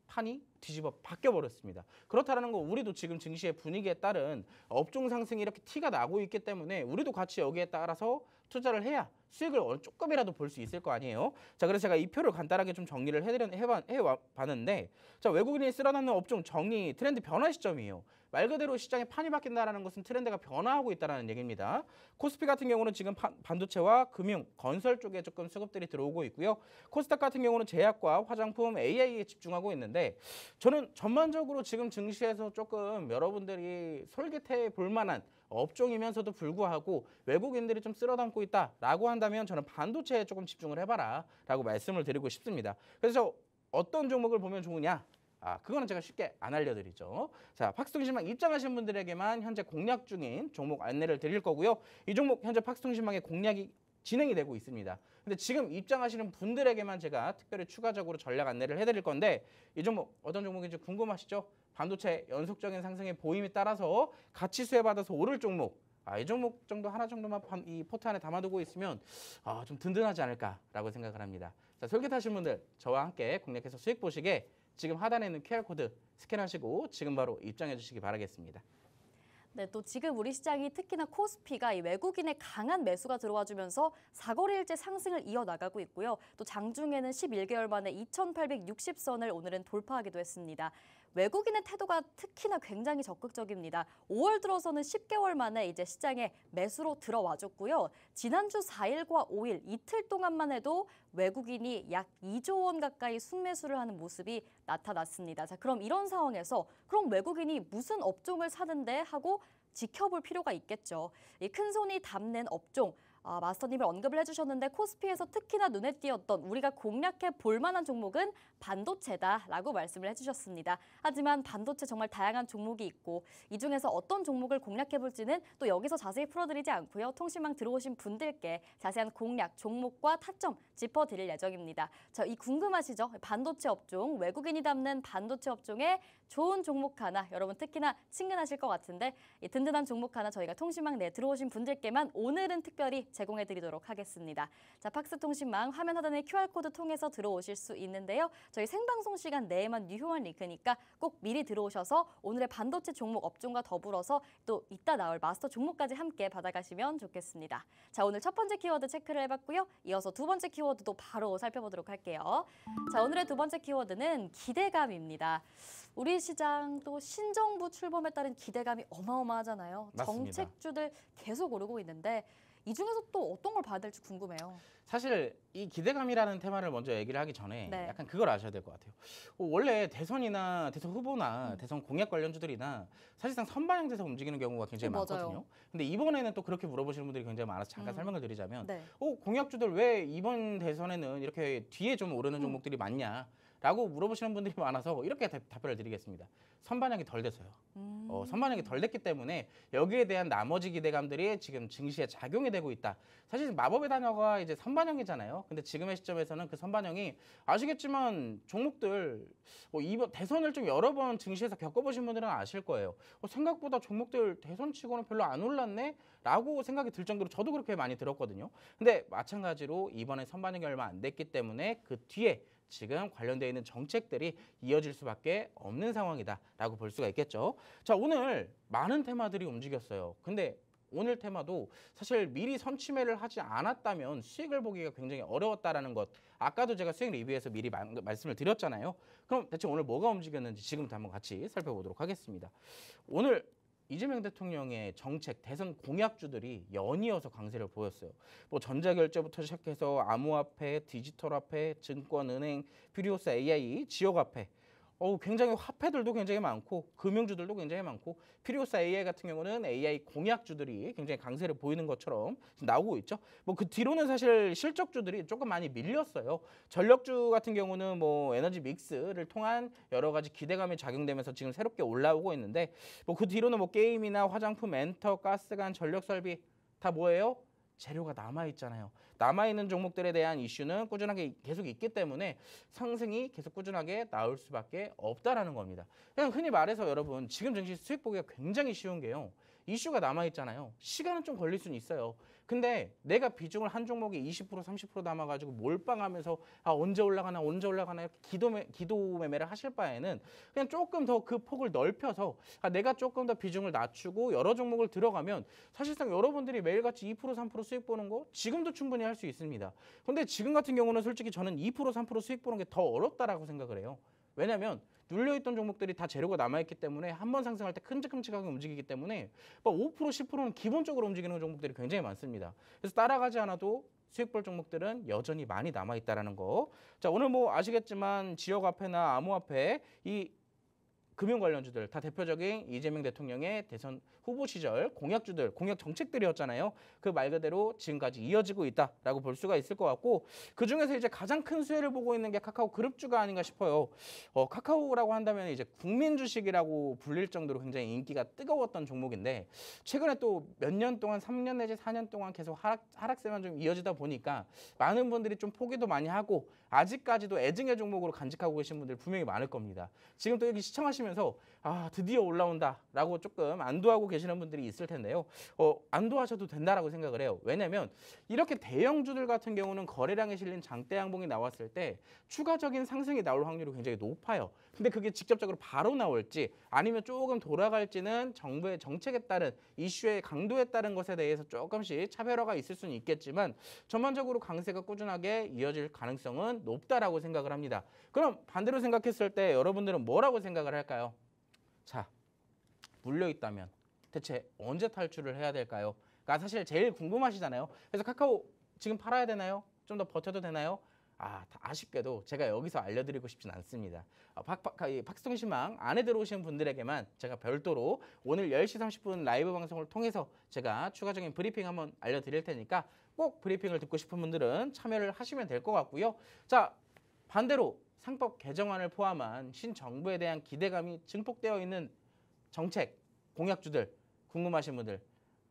판이 뒤집어 바뀌어 버렸습니다. 그렇다는 건 우리도 지금 증시의 분위기에 따른 업종 상승이 이렇게 티가 나고 있기 때문에 우리도 같이 여기에 따라서 투자를 해야 수익을 조금이라도 볼 수 있을 거 아니에요. 자, 그래서 제가 이 표를 간단하게 좀 정리를 해봤는데, 자, 외국인이 쓸어담는 업종 정의 트렌드 변화 시점이에요. 말 그대로 시장의 판이 바뀐다는 것은 트렌드가 변화하고 있다는 얘기입니다. 코스피 같은 경우는 지금 반도체와 금융, 건설 쪽에 조금 수급들이 들어오고 있고요. 코스닥 같은 경우는 제약과 화장품, AI에 집중하고 있는데, 저는 전반적으로 지금 증시에서 조금 여러분들이 솔깃해 볼 만한 업종이면서도 불구하고 외국인들이 좀 쓸어담고 있다라고 한다면 저는 반도체에 조금 집중을 해봐라 라고 말씀을 드리고 싶습니다. 그래서 어떤 종목을 보면 좋으냐? 그거는 제가 쉽게 안 알려드리죠. 자, 팍스통신망 입장하신 분들에게만 현재 공략 중인 종목 안내를 드릴 거고요. 이 종목 현재 팍스통신망의 공략이 진행이 되고 있습니다. 근데 지금 입장하시는 분들에게만 제가 특별히 추가적으로 전략 안내를 해드릴 건데, 이 종목 어떤 종목인지 궁금하시죠? 반도체 연속적인 상승의 보임에 따라서 가치 수혜 받아서 오를 종목, 이 종목 정도 하나 정도만 이 포트 안에 담아두고 있으면 좀 든든하지 않을까라고 생각을 합니다. 자, 솔깃하신 분들 저와 함께 공략해서 수익 보시게 지금 하단에 있는 QR코드 스캔하시고 지금 바로 입장해 주시기 바라겠습니다. 네, 또 지금 우리 시장이 특히나 코스피가 이 외국인의 강한 매수가 들어와주면서 4거래일째 상승을 이어나가고 있고요. 또 장중에는 11개월 만에 2860선을 오늘은 돌파하기도 했습니다. 외국인의 태도가 특히나 굉장히 적극적입니다. 5월 들어서는 10개월 만에 이제 시장에 매수로 들어와줬고요. 지난주 4일과 5일 이틀 동안만 해도 외국인이 약 2조 원 가까이 순매수를 하는 모습이 나타났습니다. 자, 그럼 이런 상황에서 그럼 외국인이 무슨 업종을 사는데 하고 지켜볼 필요가 있겠죠. 이 큰손이 담는 업종, 마스터님을 언급을 해주셨는데 코스피에서 특히나 눈에 띄었던 우리가 공략해 볼 만한 종목은 반도체다라고 말씀을 해주셨습니다. 하지만 반도체 정말 다양한 종목이 있고 이 중에서 어떤 종목을 공략해 볼지는 또 여기서 자세히 풀어드리지 않고요. 통신망 들어오신 분들께 자세한 공략, 종목과 타점 짚어드릴 예정입니다. 자, 이 궁금하시죠? 반도체 업종, 외국인이 담는 반도체 업종에 좋은 종목 하나, 여러분 특히나 친근하실 것 같은데 이 든든한 종목 하나 저희가 통신망 내 들어오신 분들께만 오늘은 특별히 제공해드리도록 하겠습니다. 자, 팍스통신망 화면 하단의 QR코드 통해서 들어오실 수 있는데요. 저희 생방송 시간 내에만 유효한 링크니까 꼭 미리 들어오셔서 오늘의 반도체 종목 업종과 더불어서 또 이따 나올 마스터 종목까지 함께 받아가시면 좋겠습니다. 자, 오늘 첫 번째 키워드 체크를 해봤고요. 이어서 두 번째 키워드도 바로 살펴보도록 할게요. 자, 오늘의 두 번째 키워드는 기대감입니다. 우리 시장 또 신정부 출범에 따른 기대감이 어마어마하잖아요. 맞습니다. 정책주들 계속 오르고 있는데 이 중에서 또 어떤 걸 봐야 될지 궁금해요. 사실 이 기대감이라는 테마를 먼저 얘기를 하기 전에 네. 약간 그걸 아셔야 될 것 같아요. 원래 대선이나 대선 후보나 대선 공약 관련주들이나 사실상 선반영돼서 움직이는 경우가 굉장히 맞아요. 많거든요. 근데 이번에는 또 그렇게 물어보시는 분들이 굉장히 많아서 잠깐 설명을 드리자면 네. 공약주들 왜 이번 대선에는 이렇게 뒤에 좀 오르는 종목들이 많냐? 라고 물어보시는 분들이 많아서 이렇게 답변을 드리겠습니다. 선반영이 덜 돼서요. 선반영이 덜 됐기 때문에 여기에 대한 나머지 기대감들이 지금 증시에 작용이 되고 있다. 사실 마법의 단어가 이제 선반영이잖아요. 근데 지금의 시점에서는 그 선반영이 아시겠지만 종목들 이번 대선을 좀 여러 번 증시에서 겪어보신 분들은 아실 거예요. 생각보다 종목들 대선치고는 별로 안 올랐네? 라고 생각이 들 정도로 저도 그렇게 많이 들었거든요. 근데 마찬가지로 이번에 선반영이 얼마 안 됐기 때문에 그 뒤에 지금 관련되어 있는 정책들이 이어질 수밖에 없는 상황이다라고 볼 수가 있겠죠. 자, 오늘 많은 테마들이 움직였어요. 근데 오늘 테마도 사실 미리 선취매를 하지 않았다면 수익을 보기가 굉장히 어려웠다라는 것. 아까도 제가 수익 리뷰에서 미리 말씀을 드렸잖아요. 그럼 대체 오늘 뭐가 움직였는지 지금부터 한번 같이 살펴보도록 하겠습니다. 오늘 이재명 대통령의 정책, 대선 공약주들이 연이어서 강세를 보였어요. 뭐 전자결제부터 시작해서 암호화폐, 디지털화폐, 증권은행, 필요사 AI, 지역화폐. 굉장히 화폐들도 굉장히 많고 금융주들도 굉장히 많고 필요사 AI 같은 경우는 AI 공약주들이 굉장히 강세를 보이는 것처럼 나오고 있죠. 뭐 그 뒤로는 사실 실적주들이 조금 많이 밀렸어요. 전력주 같은 경우는 뭐 에너지 믹스를 통한 여러 가지 기대감이 작용되면서 지금 새롭게 올라오고 있는데 뭐 그 뒤로는 뭐 게임이나 화장품, 엔터, 가스관, 전력설비 다 뭐예요? 재료가 남아있잖아요. 남아있는 종목들에 대한 이슈는 꾸준하게 계속 있기 때문에 상승이 계속 꾸준하게 나올 수밖에 없다라는 겁니다. 그냥 흔히 말해서 여러분 지금 증시 수익 보기가 굉장히 쉬운 게요. 이슈가 남아있잖아요. 시간은 좀 걸릴 수는 있어요. 근데 내가 비중을 한 종목에 20% 30% 남아가지고 몰빵하면서 언제 올라가나 이렇게 기도 매매를 하실 바에는 그냥 조금 더 그 폭을 넓혀서 내가 조금 더 비중을 낮추고 여러 종목을 들어가면 사실상 여러분들이 매일같이 2% 3% 수익 보는 거 지금도 충분히 할 수 있습니다. 근데 지금 같은 경우는 솔직히 저는 2% 3% 수익 보는 게 더 어렵다라고 생각을 해요. 왜냐하면 눌려있던 종목들이 다 재료가 남아있기 때문에 한 번 상승할 때 큼직큼직하게 움직이기 때문에 5% 10%는 기본적으로 움직이는 종목들이 굉장히 많습니다. 그래서 따라가지 않아도 수익 볼 종목들은 여전히 많이 남아있다라는 거. 자, 오늘 뭐 아시겠지만 지역화폐나 암호화폐 이 금융 관련주들 다 대표적인 이재명 대통령의 대선 후보 시절 공약주들, 공약 정책들이었잖아요. 그 말 그대로 지금까지 이어지고 있다라고 볼 수가 있을 것 같고 그중에서 이제 가장 큰 수혜를 보고 있는 게 카카오 그룹주가 아닌가 싶어요. 카카오라고 한다면 이제 국민 주식이라고 불릴 정도로 굉장히 인기가 뜨거웠던 종목인데 최근에 또 몇 년 동안 3년 내지 4년 동안 계속 하락세만 좀 이어지다 보니까 많은 분들이 좀 포기도 많이 하고 아직까지도 애증의 종목으로 간직하고 계신 분들 분명히 많을 겁니다. 지금 또 여기 시청하시면서 드디어 올라온다라고 조금 안도하고 계시는 분들이 있을 텐데요. 안도하셔도 된다라고 생각을 해요. 왜냐하면 이렇게 대형주들 같은 경우는 거래량에 실린 장대 양봉이 나왔을 때 추가적인 상승이 나올 확률이 굉장히 높아요. 근데 그게 직접적으로 바로 나올지 아니면 조금 돌아갈지는 정부의 정책에 따른 이슈의 강도에 따른 것에 대해서 조금씩 차별화가 있을 수는 있겠지만 전반적으로 강세가 꾸준하게 이어질 가능성은 높다라고 생각을 합니다. 그럼 반대로 생각했을 때 여러분들은 뭐라고 생각을 할까요? 자, 물려있다면 대체 언제 탈출을 해야 될까요? 그러니까 사실 제일 궁금하시잖아요. 그래서 카카오 지금 팔아야 되나요? 좀 더 버텨도 되나요? 아쉽게도 제가 여기서 알려드리고 싶진 않습니다. 팍스통신망 안에 들어오신 분들에게만 제가 별도로 오늘 10시 30분 라이브 방송을 통해서 제가 추가적인 브리핑 한번 알려드릴 테니까 꼭 브리핑을 듣고 싶은 분들은 참여를 하시면 될 것 같고요. 자, 반대로 상법 개정안을 포함한 신정부에 대한 기대감이 증폭되어 있는 정책, 공약주들 궁금하신 분들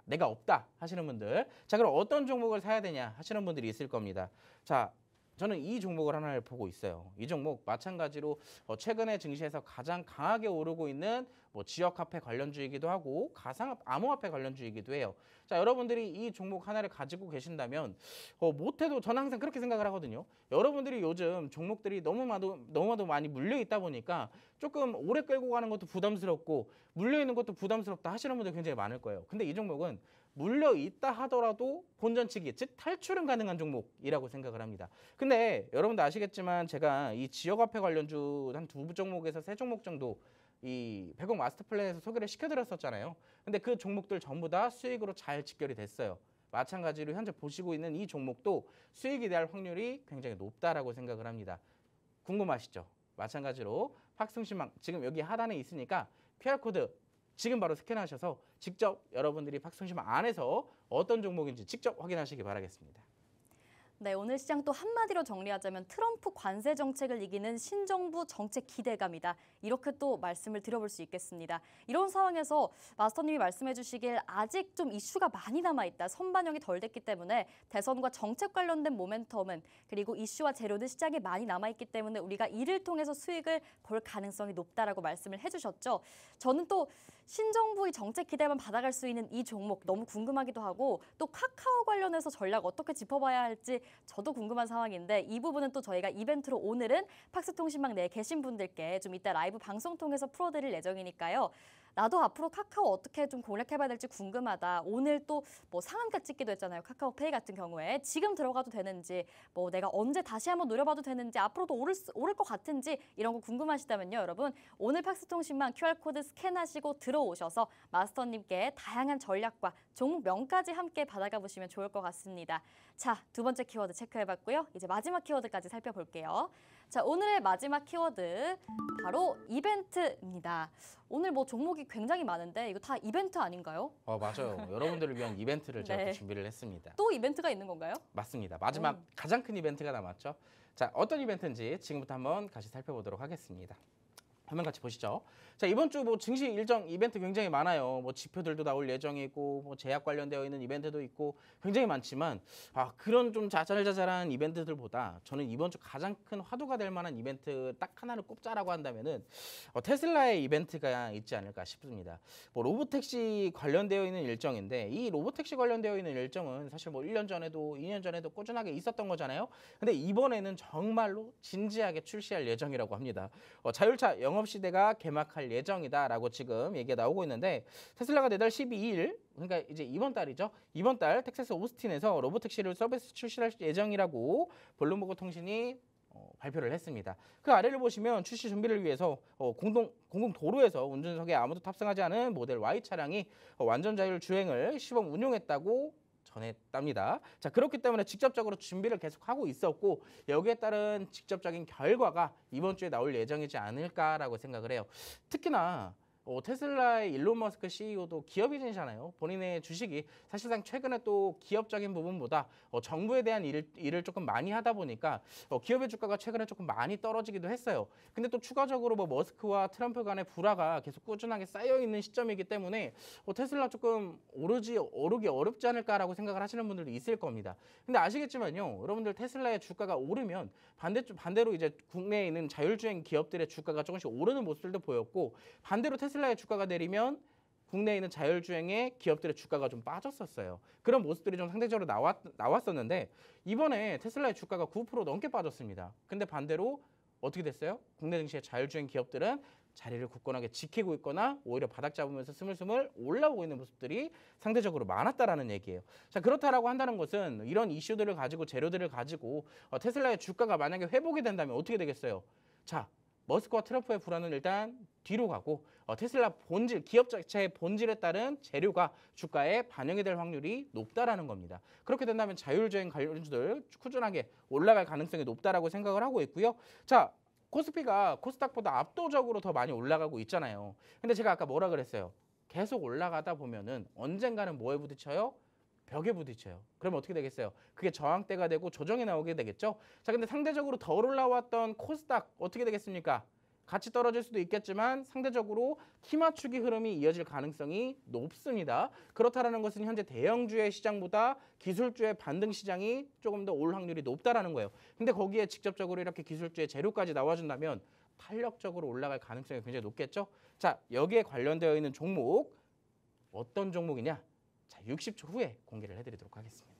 내가 없다 하시는 분들 자 그럼 어떤 종목을 사야 되냐 하시는 분들이 있을 겁니다. 자 저는 이 종목을 하나를 보고 있어요. 이 종목 마찬가지로 최근에 증시에서 가장 강하게 오르고 있는 지역화폐 관련주이기도 하고 가상 암호화폐 관련주이기도 해요. 자 여러분들이 이 종목 하나를 가지고 계신다면 못해도 저는 항상 그렇게 생각을 하거든요. 여러분들이 요즘 종목들이 너무나도 많이 물려 있다 보니까 조금 오래 끌고 가는 것도 부담스럽고 물려 있는 것도 부담스럽다 하시는 분들 굉장히 많을 거예요. 근데 이 종목은 물려 있다 하더라도 본전치기, 즉 탈출은 가능한 종목이라고 생각을 합니다. 근데 여러분도 아시겠지만 제가 이 지역화폐 관련주 한 두 종목에서 세 종목 정도 이 100억 마스터 플랜에서 소개를 시켜드렸었잖아요. 근데 그 종목들 전부 다 수익으로 잘 직결이 됐어요. 마찬가지로 현재 보시고 있는 이 종목도 수익이 날 확률이 굉장히 높다라고 생각을 합니다. 궁금하시죠? 마찬가지로 팍스통신망 지금 여기 하단에 있으니까 QR코드 지금 바로 스캔하셔서 직접 여러분들이 팍스통신망 안에서 어떤 종목인지 직접 확인하시기 바라겠습니다. 네, 오늘 시장 또 한마디로 정리하자면 트럼프 관세 정책을 이기는 신정부 정책 기대감이다. 이렇게 또 말씀을 드려볼 수 있겠습니다. 이런 상황에서 마스터님이 말씀해 주시길 아직 좀 이슈가 많이 남아있다. 선반영이 덜 됐기 때문에 대선과 정책 관련된 모멘텀은 그리고 이슈와 재료는 시장에 많이 남아있기 때문에 우리가 이를 통해서 수익을 볼 가능성이 높다라고 말씀을 해주셨죠. 저는 또 신정부의 정책 기대만 받아갈 수 있는 이 종목 너무 궁금하기도 하고 또 카카오 관련해서 전략 어떻게 짚어봐야 할지 저도 궁금한 상황인데 이 부분은 또 저희가 이벤트로 오늘은 팍스통신망 내에 계신 분들께 좀 이따 라이브 방송 통해서 풀어드릴 예정이니까요. 나도 앞으로 카카오 어떻게 좀 공략해봐야 될지 궁금하다. 오늘 또 상한가 찍기도 했잖아요. 카카오페이 같은 경우에 지금 들어가도 되는지 내가 언제 다시 한번 노려봐도 되는지 앞으로도 오를 것 같은지 이런 거 궁금하시다면요. 여러분 오늘 팍스통신망 QR코드 스캔하시고 들어오셔서 마스터님께 다양한 전략과 종목명까지 함께 받아가 보시면 좋을 것 같습니다. 자, 두 번째 키워드 체크해봤고요. 이제 마지막 키워드까지 살펴볼게요. 자, 오늘의 마지막 키워드 바로 이벤트입니다. 오늘 종목이 굉장히 많은데 이거 다 이벤트 아닌가요? 맞아요. 여러분들을 위한 이벤트를 제가 네. 또 준비를 했습니다. 또 이벤트가 있는 건가요? 맞습니다. 마지막 가장 큰 이벤트가 남았죠. 자, 어떤 이벤트인지 지금부터 한번 같이 살펴보도록 하겠습니다. 화면 같이 보시죠. 자, 이번 주 뭐 증시 일정 이벤트 굉장히 많아요. 뭐 지표들도 나올 예정이고 뭐 제약 관련되어 있는 이벤트도 있고 굉장히 많지만 그런 좀 자잘자잘한 이벤트들보다 저는 이번 주 가장 큰 화두가 될 만한 이벤트 딱 하나를 꼽자라고 한다면은 테슬라의 이벤트가 있지 않을까 싶습니다. 뭐 로보택시 관련되어 있는 일정인데 이 로보택시 관련되어 있는 일정은 사실 뭐 1년 전에도 2년 전에도 꾸준하게 있었던 거잖아요. 근데 이번에는 정말로 진지하게 출시할 예정이라고 합니다. 자율차 영업시대가 개막할 예정이다라고 지금 얘기가 나오고 있는데 테슬라가 내달 12일 그러니까 이제 이번 달이죠. 이번 달 텍사스 오스틴에서 로보택시를 서비스 출시할 예정이라고 블룸버그 통신이 발표를 했습니다. 그 아래를 보시면 출시 준비를 위해서 공공 도로에서 운전석에 아무도 탑승하지 않은 모델 Y 차량이 완전 자율 주행을 시범 운용했다고 전했답니다. 자, 그렇기 때문에 직접적으로 준비를 계속하고 있었고 여기에 따른 직접적인 결과가 이번 주에 나올 예정이지 않을까라고 생각을 해요. 특히나 테슬라의 일론 머스크 CEO도 기업인이잖아요. 본인의 주식이 사실상 최근에 또 기업적인 부분보다 정부에 대한 일을 조금 많이 하다 보니까 기업의 주가가 최근에 조금 많이 떨어지기도 했어요. 근데 또 추가적으로 뭐 머스크와 트럼프 간의 불화가 계속 꾸준하게 쌓여 있는 시점이기 때문에 테슬라 조금 오르기 어렵지 않을까라고 생각을 하시는 분들도 있을 겁니다. 근데 아시겠지만요, 여러분들 테슬라의 주가가 오르면 반대로 이제 국내에 있는 자율주행 기업들의 주가가 조금씩 오르는 모습들도 보였고 반대로 테슬라의 주가가 내리면 국내에 있는 자율주행의 기업들의 주가가 좀 빠졌었어요. 그런 모습들이 좀 상대적으로 나왔었는데 이번에 테슬라의 주가가 9% 넘게 빠졌습니다. 근데 반대로 어떻게 됐어요? 국내 증시의 자율주행 기업들은 자리를 굳건하게 지키고 있거나 오히려 바닥 잡으면서 스물스물 올라오고 있는 모습들이 상대적으로 많았다라는 얘기예요. 자, 그렇다라고 한다는 것은 이런 이슈들을 가지고 재료들을 가지고 테슬라의 주가가 만약에 회복이 된다면 어떻게 되겠어요? 자, 머스크와 트럼프의 불화는 일단 뒤로 가고 테슬라 본질, 기업 자체의 본질에 따른 재료가 주가에 반영이 될 확률이 높다라는 겁니다. 그렇게 된다면 자율주행 관련주들 꾸준하게 올라갈 가능성이 높다라고 생각을 하고 있고요. 자, 코스피가 코스닥보다 압도적으로 더 많이 올라가고 있잖아요. 근데 제가 아까 뭐라 그랬어요? 계속 올라가다 보면은 언젠가는 뭐에 부딪혀요? 벽에 부딪혀요. 그러면 어떻게 되겠어요? 그게 저항대가 되고 조정이 나오게 되겠죠? 자, 근데 상대적으로 덜 올라왔던 코스닥 어떻게 되겠습니까? 같이 떨어질 수도 있겠지만 상대적으로 키 맞추기 흐름이 이어질 가능성이 높습니다. 그렇다라는 것은 현재 대형주의 시장보다 기술주의 반등 시장이 조금 더 올 확률이 높다라는 거예요. 근데 거기에 직접적으로 이렇게 기술주의 재료까지 나와준다면 탄력적으로 올라갈 가능성이 굉장히 높겠죠? 자, 여기에 관련되어 있는 종목 어떤 종목이냐? 자, 60초 후에 공개를 해드리도록 하겠습니다.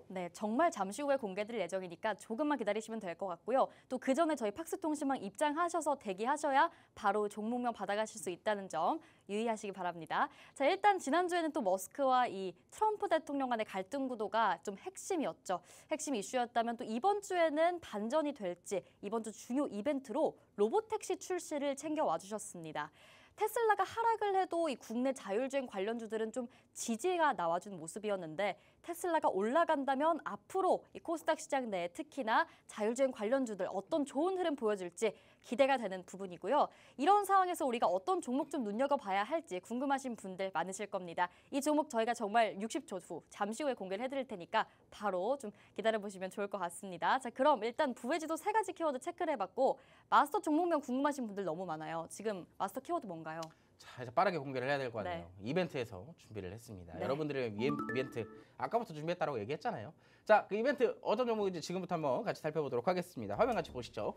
네, 정말 잠시 후에 공개될 예정이니까 조금만 기다리시면 될 것 같고요. 또 그 전에 저희 팍스통신망 입장하셔서 대기하셔야 바로 종목명 받아가실 수 있다는 점 유의하시기 바랍니다. 자, 일단 지난주에는 또 머스크와 이 트럼프 대통령 간의 갈등 구도가 좀 핵심이었죠. 핵심 이슈였다면 또 이번 주에는 반전이 될지 이번 주 중요 이벤트로 로보택시 출시를 챙겨와 주셨습니다. 테슬라가 하락을 해도 이 국내 자율주행 관련주들은 좀 지지가 나와준 모습이었는데 테슬라가 올라간다면 앞으로 이 코스닥 시장 내에 특히나 자율주행 관련주들 어떤 좋은 흐름 보여줄지 기대가 되는 부분이고요. 이런 상황에서 우리가 어떤 종목 좀 눈여겨봐야 할지 궁금하신 분들 많으실 겁니다. 이 종목 저희가 정말 60초 후 잠시 후에 공개를 해드릴 테니까 바로 좀 기다려보시면 좋을 것 같습니다. 자, 그럼 일단 부회지도 3가지 키워드 체크를 해봤고 마스터 종목명 궁금하신 분들 너무 많아요. 지금 마스터 키워드 뭔가요? 자, 이제 빠르게 공개를 해야 될 것 같네요. 네. 이벤트에서 준비를 했습니다. 네. 여러분들의 이벤트 아까부터 준비했다고 얘기했잖아요. 자, 그 이벤트 어떤 종목인지 지금부터 한번 같이 살펴보도록 하겠습니다. 화면 같이 보시죠.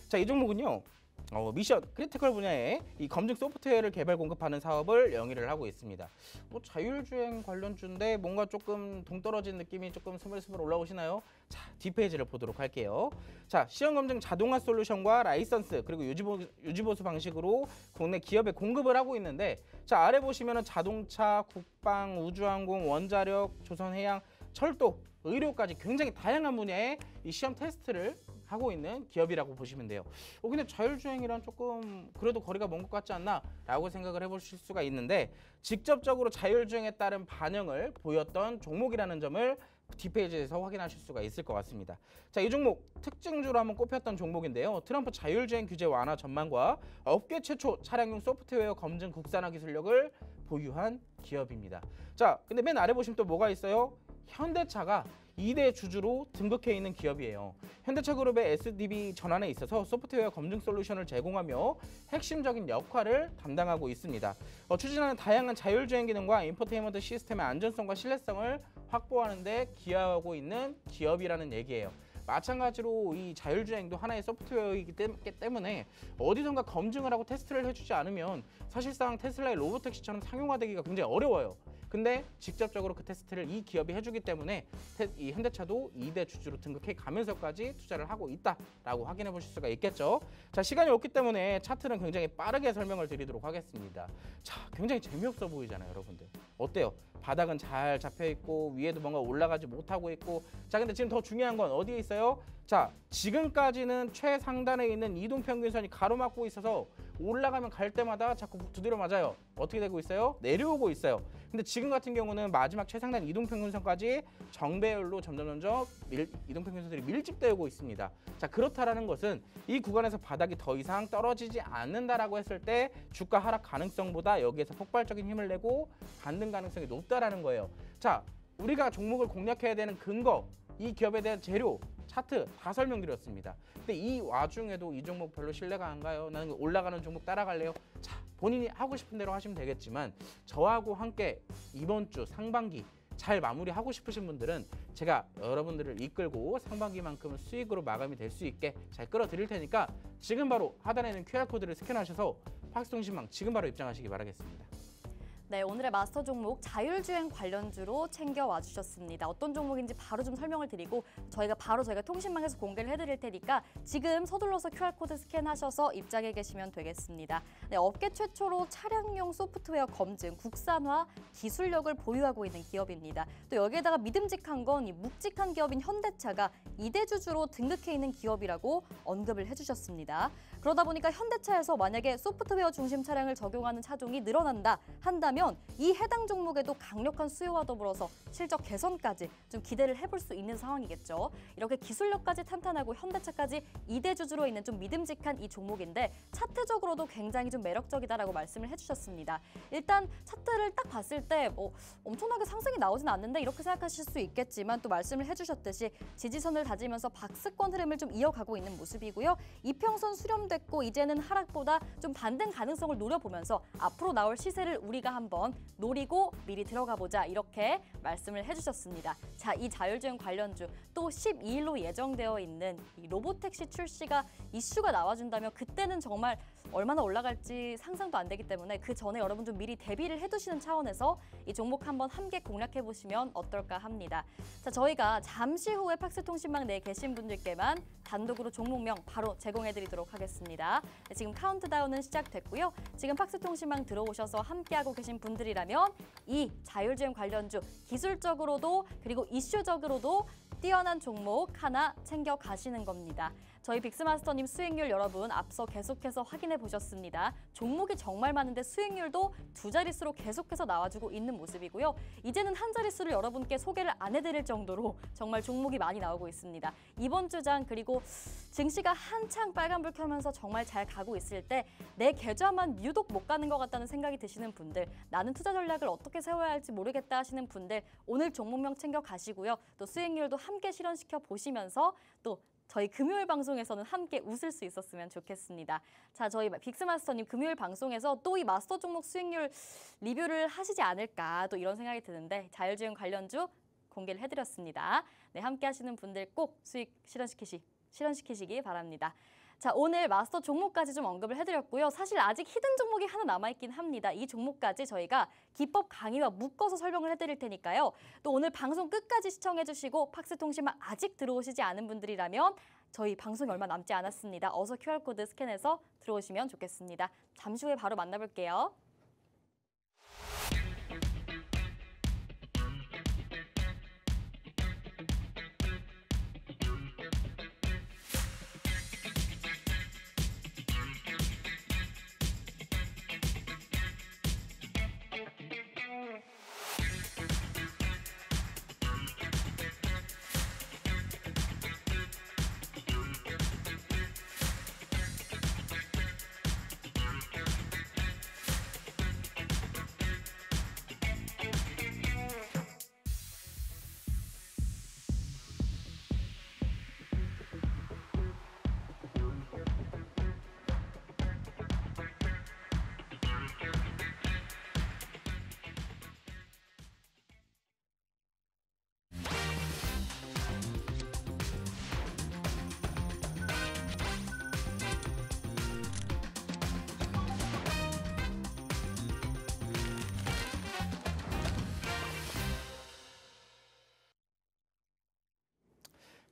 자, 이 종목은요. 미션 크리티컬 분야의 이 검증 소프트웨어를 개발 공급하는 사업을 영위를 하고 있습니다. 뭐 자율주행 관련주인데 뭔가 조금 동떨어진 느낌이 조금 스물스물 올라오시나요? 자, 뒷페이지를 보도록 할게요. 자, 시험 검증 자동화 솔루션과 라이선스 그리고 유지보수 방식으로 국내 기업에 공급을 하고 있는데 자, 아래 보시면은 자동차, 국방, 우주항공, 원자력, 조선해양, 철도, 의료까지 굉장히 다양한 분야의 이 시험 테스트를 하고 있는 기업이라고 보시면 돼요. 근데 자율주행이란 조금 그래도 거리가 먼 것 같지 않나? 라고 생각을 해보실 수가 있는데 직접적으로 자율주행에 따른 반영을 보였던 종목이라는 점을 뒷페이지에서 확인하실 수가 있을 것 같습니다. 자, 이 종목 특징주로 한번 꼽혔던 종목인데요. 트럼프 자율주행 규제 완화 전망과 업계 최초 차량용 소프트웨어 검증 국산화 기술력을 보유한 기업입니다. 자, 근데 맨 아래 보시면 또 뭐가 있어요? 현대차가 2대 주주로 등극해 있는 기업이에요. 현대차그룹의 SDB 전환에 있어서 소프트웨어 검증 솔루션을 제공하며 핵심적인 역할을 담당하고 있습니다. 추진하는 다양한 자율주행 기능과 인포테인먼트 시스템의 안전성과 신뢰성을 확보하는 데 기여하고 있는 기업이라는 얘기예요. 마찬가지로 이 자율주행도 하나의 소프트웨어이기 때문에 어디선가 검증을 하고 테스트를 해주지 않으면 사실상 테슬라의 로보택시처럼 상용화되기가 굉장히 어려워요. 근데 직접적으로 그 테스트를 이 기업이 해주기 때문에 이 현대차도 2대 주주로 등극해 가면서까지 투자를 하고 있다라고 확인해 보실 수가 있겠죠. 자, 시간이 없기 때문에 차트는 굉장히 빠르게 설명을 드리도록 하겠습니다. 자, 굉장히 재미없어 보이잖아요, 여러분들. 어때요? 바닥은 잘 잡혀 있고 위에도 뭔가 올라가지 못하고 있고. 자, 근데 지금 더 중요한 건 어디에 있어요? 자, 지금까지는 최상단에 있는 이동평균선이 가로막고 있어서 올라가면 갈 때마다 자꾸 두드려 맞아요. 어떻게 되고 있어요? 내려오고 있어요. 근데 지금 같은 경우는 마지막 최상단 이동평균선까지 정배열로 점점 이동평균선들이 밀집되고 있습니다. 자, 그렇다라는 것은 이 구간에서 바닥이 더 이상 떨어지지 않는다라고 했을 때 주가 하락 가능성보다 여기에서 폭발적인 힘을 내고 반등 가능성이 높다라는 거예요. 자, 우리가 종목을 공략해야 되는 근거, 이 기업에 대한 재료, 차트 다 설명드렸습니다. 근데 이 와중에도 이 종목 별로 신뢰가 안 가요. 나는 올라가는 종목 따라갈래요. 자, 본인이 하고 싶은 대로 하시면 되겠지만 저하고 함께 이번 주 상반기 잘 마무리하고 싶으신 분들은 제가 여러분들을 이끌고 상반기만큼은 수익으로 마감이 될 수 있게 잘 끌어드릴 테니까 지금 바로 하단에 있는 QR코드를 스캔하셔서 팍스통신망 지금 바로 입장하시기 바라겠습니다. 네, 오늘의 마스터 종목 자율주행 관련주로 챙겨와 주셨습니다. 어떤 종목인지 바로 좀 설명을 드리고 저희가 통신망에서 공개를 해드릴 테니까 지금 서둘러서 QR코드 스캔하셔서 입장해 계시면 되겠습니다. 네, 업계 최초로 차량용 소프트웨어 검증, 국산화 기술력을 보유하고 있는 기업입니다. 또 여기에다가 믿음직한 건 이 묵직한 기업인 현대차가 2대 주주로 등극해 있는 기업이라고 언급을 해주셨습니다. 그러다 보니까 현대차에서 만약에 소프트웨어 중심 차량을 적용하는 차종이 늘어난다 한다면 이 해당 종목에도 강력한 수요와 더불어서 실적 개선까지 좀 기대를 해볼 수 있는 상황이겠죠. 이렇게 기술력까지 탄탄하고 현대차까지 2대 주주로 있는 좀 믿음직한 이 종목인데 차트적으로도 굉장히 좀 매력적이다라고 말씀을 해주셨습니다. 일단 차트를 딱 봤을 때 엄청나게 상승이 나오진 않는데 이렇게 생각하실 수 있겠지만 또 말씀을 해주셨듯이 지지선을 다지면서 박스권 흐름을 좀 이어가고 있는 모습이고요. 이평선 수렴됐고 이제는 하락보다 좀 반등 가능성을 노려보면서 앞으로 나올 시세를 우리가 한번 노리고 미리 들어가 보자 이렇게 말씀을 해주셨습니다. 자, 이 자율주행 관련주 또 12일로 예정되어 있는 이 로보택시 출시가 이슈가 나와준다면 그때는 정말 얼마나 올라갈지 상상도 안 되기 때문에 그 전에 여러분 좀 미리 대비를 해두시는 차원에서 이 종목 한번 함께 공략해 보시면 어떨까 합니다. 자, 저희가 잠시 후에 팍스통신망 내에 계신 분들께만 단독으로 종목명 바로 제공해드리도록 하겠습니다. 네, 지금 카운트다운은 시작됐고요. 지금 팍스통신망 들어오셔서 함께하고 계신 분들이라면 이 자율주행 관련주 기술적으로도 그리고 이슈적으로도 뛰어난 종목 하나 챙겨 가시는 겁니다. 저희 빅스마스터님 수익률 여러분 앞서 계속해서 확인해 보셨습니다. 종목이 정말 많은데 수익률도 두 자릿수로 계속해서 나와주고 있는 모습이고요. 이제는 한 자릿수를 여러분께 소개를 안 해드릴 정도로 정말 종목이 많이 나오고 있습니다. 이번 주장 그리고 증시가 한창 빨간불 켜면서 정말 잘 가고 있을 때 내 계좌만 유독 못 가는 것 같다는 생각이 드시는 분들, 나는 투자 전략을 어떻게 세워야 할지 모르겠다 하시는 분들 오늘 종목명 챙겨 가시고요. 또 수익률도 함께 실현시켜 보시면서 또 저희 금요일 방송에서는 함께 웃을 수 있었으면 좋겠습니다. 자, 저희 빅스마스터님 금요일 방송에서 또 이 마스터 종목 수익률 리뷰를 하시지 않을까 또 이런 생각이 드는데 자율주행 관련주 공개를 해드렸습니다. 네, 함께 하시는 분들 꼭 수익 실현시키시기 바랍니다. 자, 오늘 마스터 종목까지 좀 언급을 해드렸고요. 사실 아직 히든 종목이 하나 남아있긴 합니다. 이 종목까지 저희가 기법 강의와 묶어서 설명을 해드릴 테니까요. 또 오늘 방송 끝까지 시청해주시고 팍스통신만 아직 들어오시지 않은 분들이라면 저희 방송이 얼마 남지 않았습니다. 어서 QR코드 스캔해서 들어오시면 좋겠습니다. 잠시 후에 바로 만나볼게요.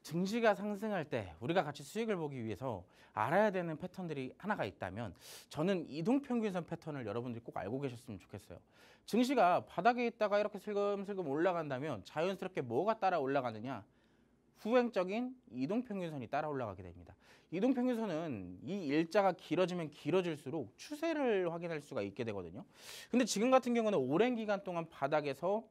증시가 상승할 때 우리가 같이 수익을 보기 위해서 알아야 되는 패턴들이 하나가 있다면 저는 이동평균선 패턴을 여러분들이 꼭 알고 계셨으면 좋겠어요. 증시가 바닥에 있다가 이렇게 슬금슬금 올라간다면 자연스럽게 뭐가 따라 올라가느냐? 후행적인 이동평균선이 따라 올라가게 됩니다. 이동평균선은 이 일자가 길어지면 길어질수록 추세를 확인할 수가 있게 되거든요. 근데 지금 같은 경우는 오랜 기간 동안 바닥에서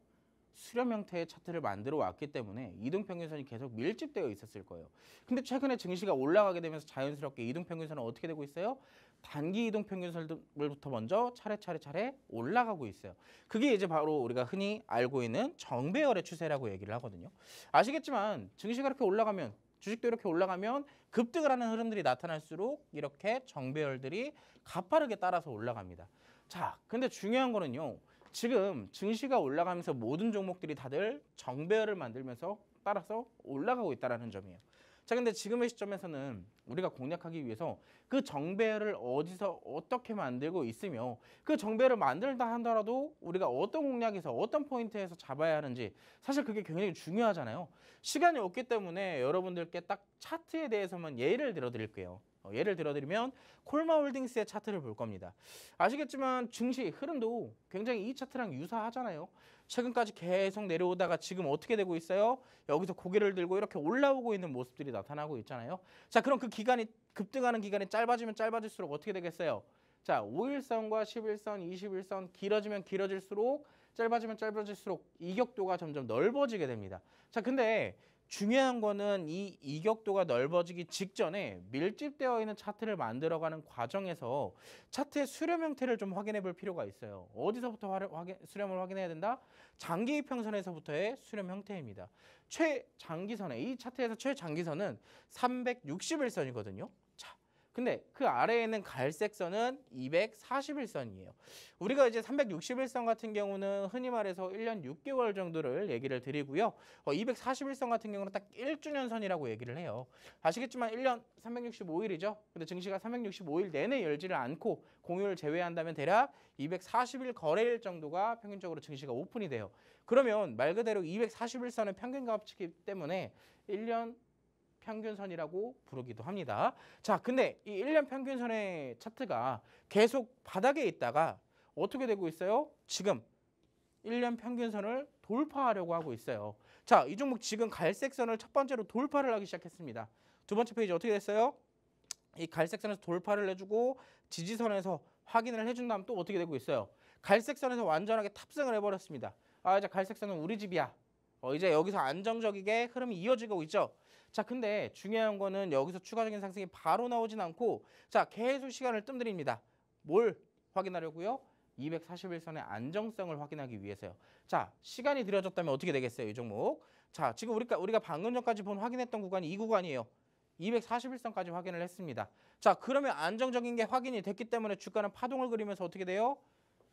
수렴 형태의 차트를 만들어 왔기 때문에 이동평균선이 계속 밀집되어 있었을 거예요. 근데 최근에 증시가 올라가게 되면서 자연스럽게 이동평균선은 어떻게 되고 있어요? 단기 이동평균선부터 먼저 차례 올라가고 있어요. 그게 이제 바로 우리가 흔히 알고 있는 정배열의 추세라고 얘기를 하거든요. 아시겠지만 증시가 이렇게 올라가면 주식도 이렇게 올라가면 급등을 하는 흐름들이 나타날수록 이렇게 정배열들이 가파르게 따라서 올라갑니다. 자, 근데 중요한 거는요. 지금 증시가 올라가면서 모든 종목들이 다들 정배열을 만들면서 따라서 올라가고 있다는 점이에요. 자, 근데 지금의 시점에서는 우리가 공략하기 위해서 그 정배열을 어디서 어떻게 만들고 있으며 그 정배열을 만들다 하더라도 우리가 어떤 공략에서 어떤 포인트에서 잡아야 하는지 사실 그게 굉장히 중요하잖아요. 시간이 없기 때문에 여러분들께 딱 차트에 대해서만 예를 들어 드릴게요. 예를 들어드리면 콜마홀딩스의 차트를 볼 겁니다. 아시겠지만 증시 흐름도 굉장히 이 차트랑 유사하잖아요. 최근까지 계속 내려오다가 지금 어떻게 되고 있어요? 여기서 고개를 들고 이렇게 올라오고 있는 모습들이 나타나고 있잖아요. 자, 그럼 그 기간이 급등하는 기간이 짧아지면 짧아질수록 어떻게 되겠어요? 자, 5일선과 11선, 21선 길어지면 길어질수록 짧아지면 짧아질수록 이격도가 점점 넓어지게 됩니다. 자, 근데 중요한 거는 이 이격도가 넓어지기 직전에 밀집되어 있는 차트를 만들어가는 과정에서 차트의 수렴 형태를 좀 확인해 볼 필요가 있어요. 어디서부터 수렴을 확인해야 된다? 장기 이평선에서부터의 수렴 형태입니다. 최장기선에 이 차트에서 최장기선은 360일선이거든요. 자, 근데 그 아래에 있는 갈색 선은 241선이에요. 우리가 이제 361선 같은 경우는 흔히 말해서 1년 6개월 정도를 얘기를 드리고요. 241선 같은 경우는 딱 1주년 선이라고 얘기를 해요. 아시겠지만 1년 365일이죠. 근데 증시가 365일 내내 열지를 않고 공휴일 제외한다면 대략 240일 거래일 정도가 평균적으로 증시가 오픈이 돼요. 그러면 말 그대로 241선은 평균 값이기 때문에 1년 평균선이라고 부르기도 합니다. 자, 근데 이 1년 평균선의 차트가 계속 바닥에 있다가 어떻게 되고 있어요? 지금 1년 평균선을 돌파하려고 하고 있어요. 자, 이 종목 지금 갈색 선을 첫 번째로 돌파를 하기 시작했습니다. 두 번째 페이지 어떻게 됐어요? 이 갈색 선에서 돌파를 해주고 지지선에서 확인을 해준 다음 또 어떻게 되고 있어요? 갈색 선에서 완전하게 탑승을 해버렸습니다. 아, 이제 갈색 선은 우리 집이야. 이제 여기서 안정적이게 흐름이 이어지고 있죠. 자, 근데 중요한 거는 여기서 추가적인 상승이 바로 나오진 않고 자, 계속 시간을 뜸들입니다. 뭘 확인하려고요? 241선의 안정성을 확인하기 위해서요. 자, 시간이 들여졌다면 어떻게 되겠어요, 이 종목? 자, 지금 우리가 방금 전까지 확인했던 구간이 이 구간이에요. 241선까지 확인을 했습니다. 자, 그러면 안정적인 게 확인이 됐기 때문에 주가는 파동을 그리면서 어떻게 돼요?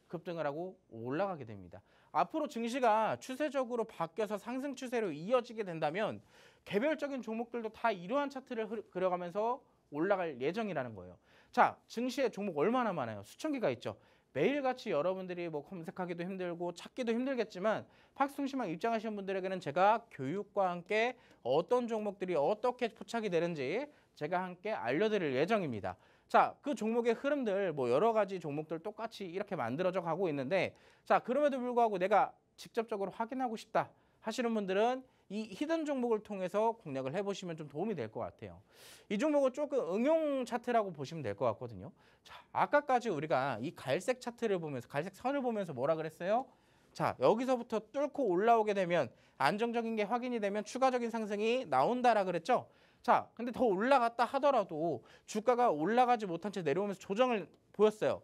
급등을 하고 올라가게 됩니다. 앞으로 증시가 추세적으로 바뀌어서 상승 추세로 이어지게 된다면 개별적인 종목들도 다 이러한 차트를 그려가면서 올라갈 예정이라는 거예요. 자, 증시의 종목 얼마나 많아요? 수천 개가 있죠. 매일같이 여러분들이 검색하기도 힘들고 찾기도 힘들겠지만 팍스통신망 입장하시는 분들에게는 제가 교육과 함께 어떤 종목들이 어떻게 포착이 되는지 제가 함께 알려드릴 예정입니다. 자, 그 종목의 흐름들 여러 가지 종목들 똑같이 이렇게 만들어져 가고 있는데 자, 그럼에도 불구하고 내가 직접적으로 확인하고 싶다 하시는 분들은 이 히든 종목을 통해서 공략을 해보시면 좀 도움이 될 것 같아요. 이 종목은 조금 응용 차트라고 보시면 될 것 같거든요. 자, 아까까지 우리가 이 갈색 차트를 보면서 갈색 선을 보면서 뭐라 그랬어요? 자, 여기서부터 뚫고 올라오게 되면 안정적인 게 확인이 되면 추가적인 상승이 나온다라 그랬죠? 자, 근데 더 올라갔다 하더라도 주가가 올라가지 못한 채 내려오면서 조정을 보였어요.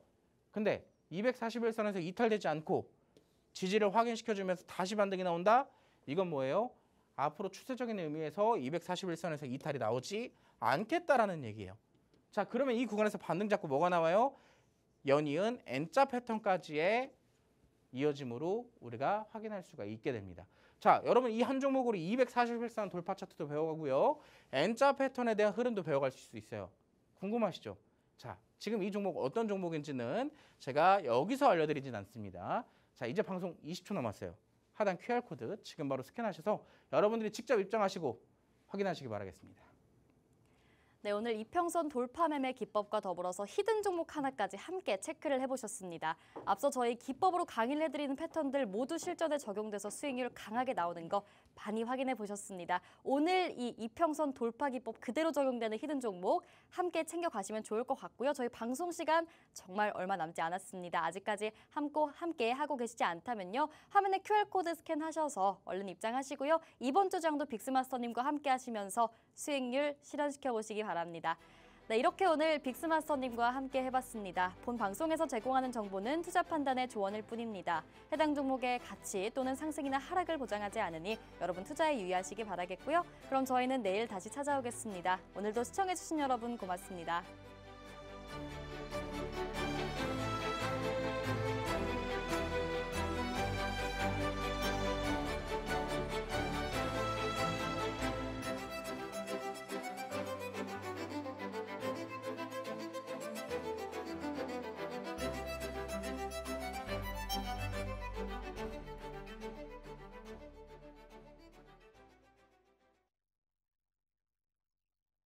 근데 241선에서 이탈되지 않고 지지를 확인시켜주면서 다시 반등이 나온다? 이건 뭐예요? 앞으로 추세적인 의미에서 241선에서 이탈이 나오지 않겠다라는 얘기예요. 자, 그러면 이 구간에서 반등 잡고 뭐가 나와요? 연이은 N자 패턴까지의 이어짐으로 우리가 확인할 수가 있게 됩니다. 자, 여러분 이 한 종목으로 241선 돌파 차트도 배워가고요. N자 패턴에 대한 흐름도 배워갈 수 있어요. 궁금하시죠? 자, 지금 이 종목 어떤 종목인지는 제가 여기서 알려드리진 않습니다. 자, 이제 방송 20초 남았어요. 하단 QR코드 지금 바로 스캔하셔서 여러분들이 직접 입장하시고 확인하시기 바라겠습니다. 네, 오늘 이평선 돌파 매매 기법과 더불어서 히든 종목 하나까지 함께 체크를 해보셨습니다. 앞서 저희 기법으로 강의를 해드리는 패턴들 모두 실전에 적용돼서 수익률 강하게 나오는 거 많이 확인해 보셨습니다. 오늘 이 이평선 돌파 기법 그대로 적용되는 히든 종목 함께 챙겨가시면 좋을 것 같고요. 저희 방송 시간 정말 얼마 남지 않았습니다. 아직까지 함께 하고 계시지 않다면요. 화면에 QR코드 스캔하셔서 얼른 입장하시고요. 이번 주 장도 빅스마스터님과 함께 하시면서 수익률 실현시켜 보시기 바랍니다. 네, 이렇게 오늘 빅스마스터님과 함께 해봤습니다. 본 방송에서 제공하는 정보는 투자 판단의 조언일 뿐입니다. 해당 종목의 가치 또는 상승이나 하락을 보장하지 않으니 여러분 투자에 유의하시기 바라겠고요. 그럼 저희는 내일 다시 찾아오겠습니다. 오늘도 시청해주신 여러분 고맙습니다.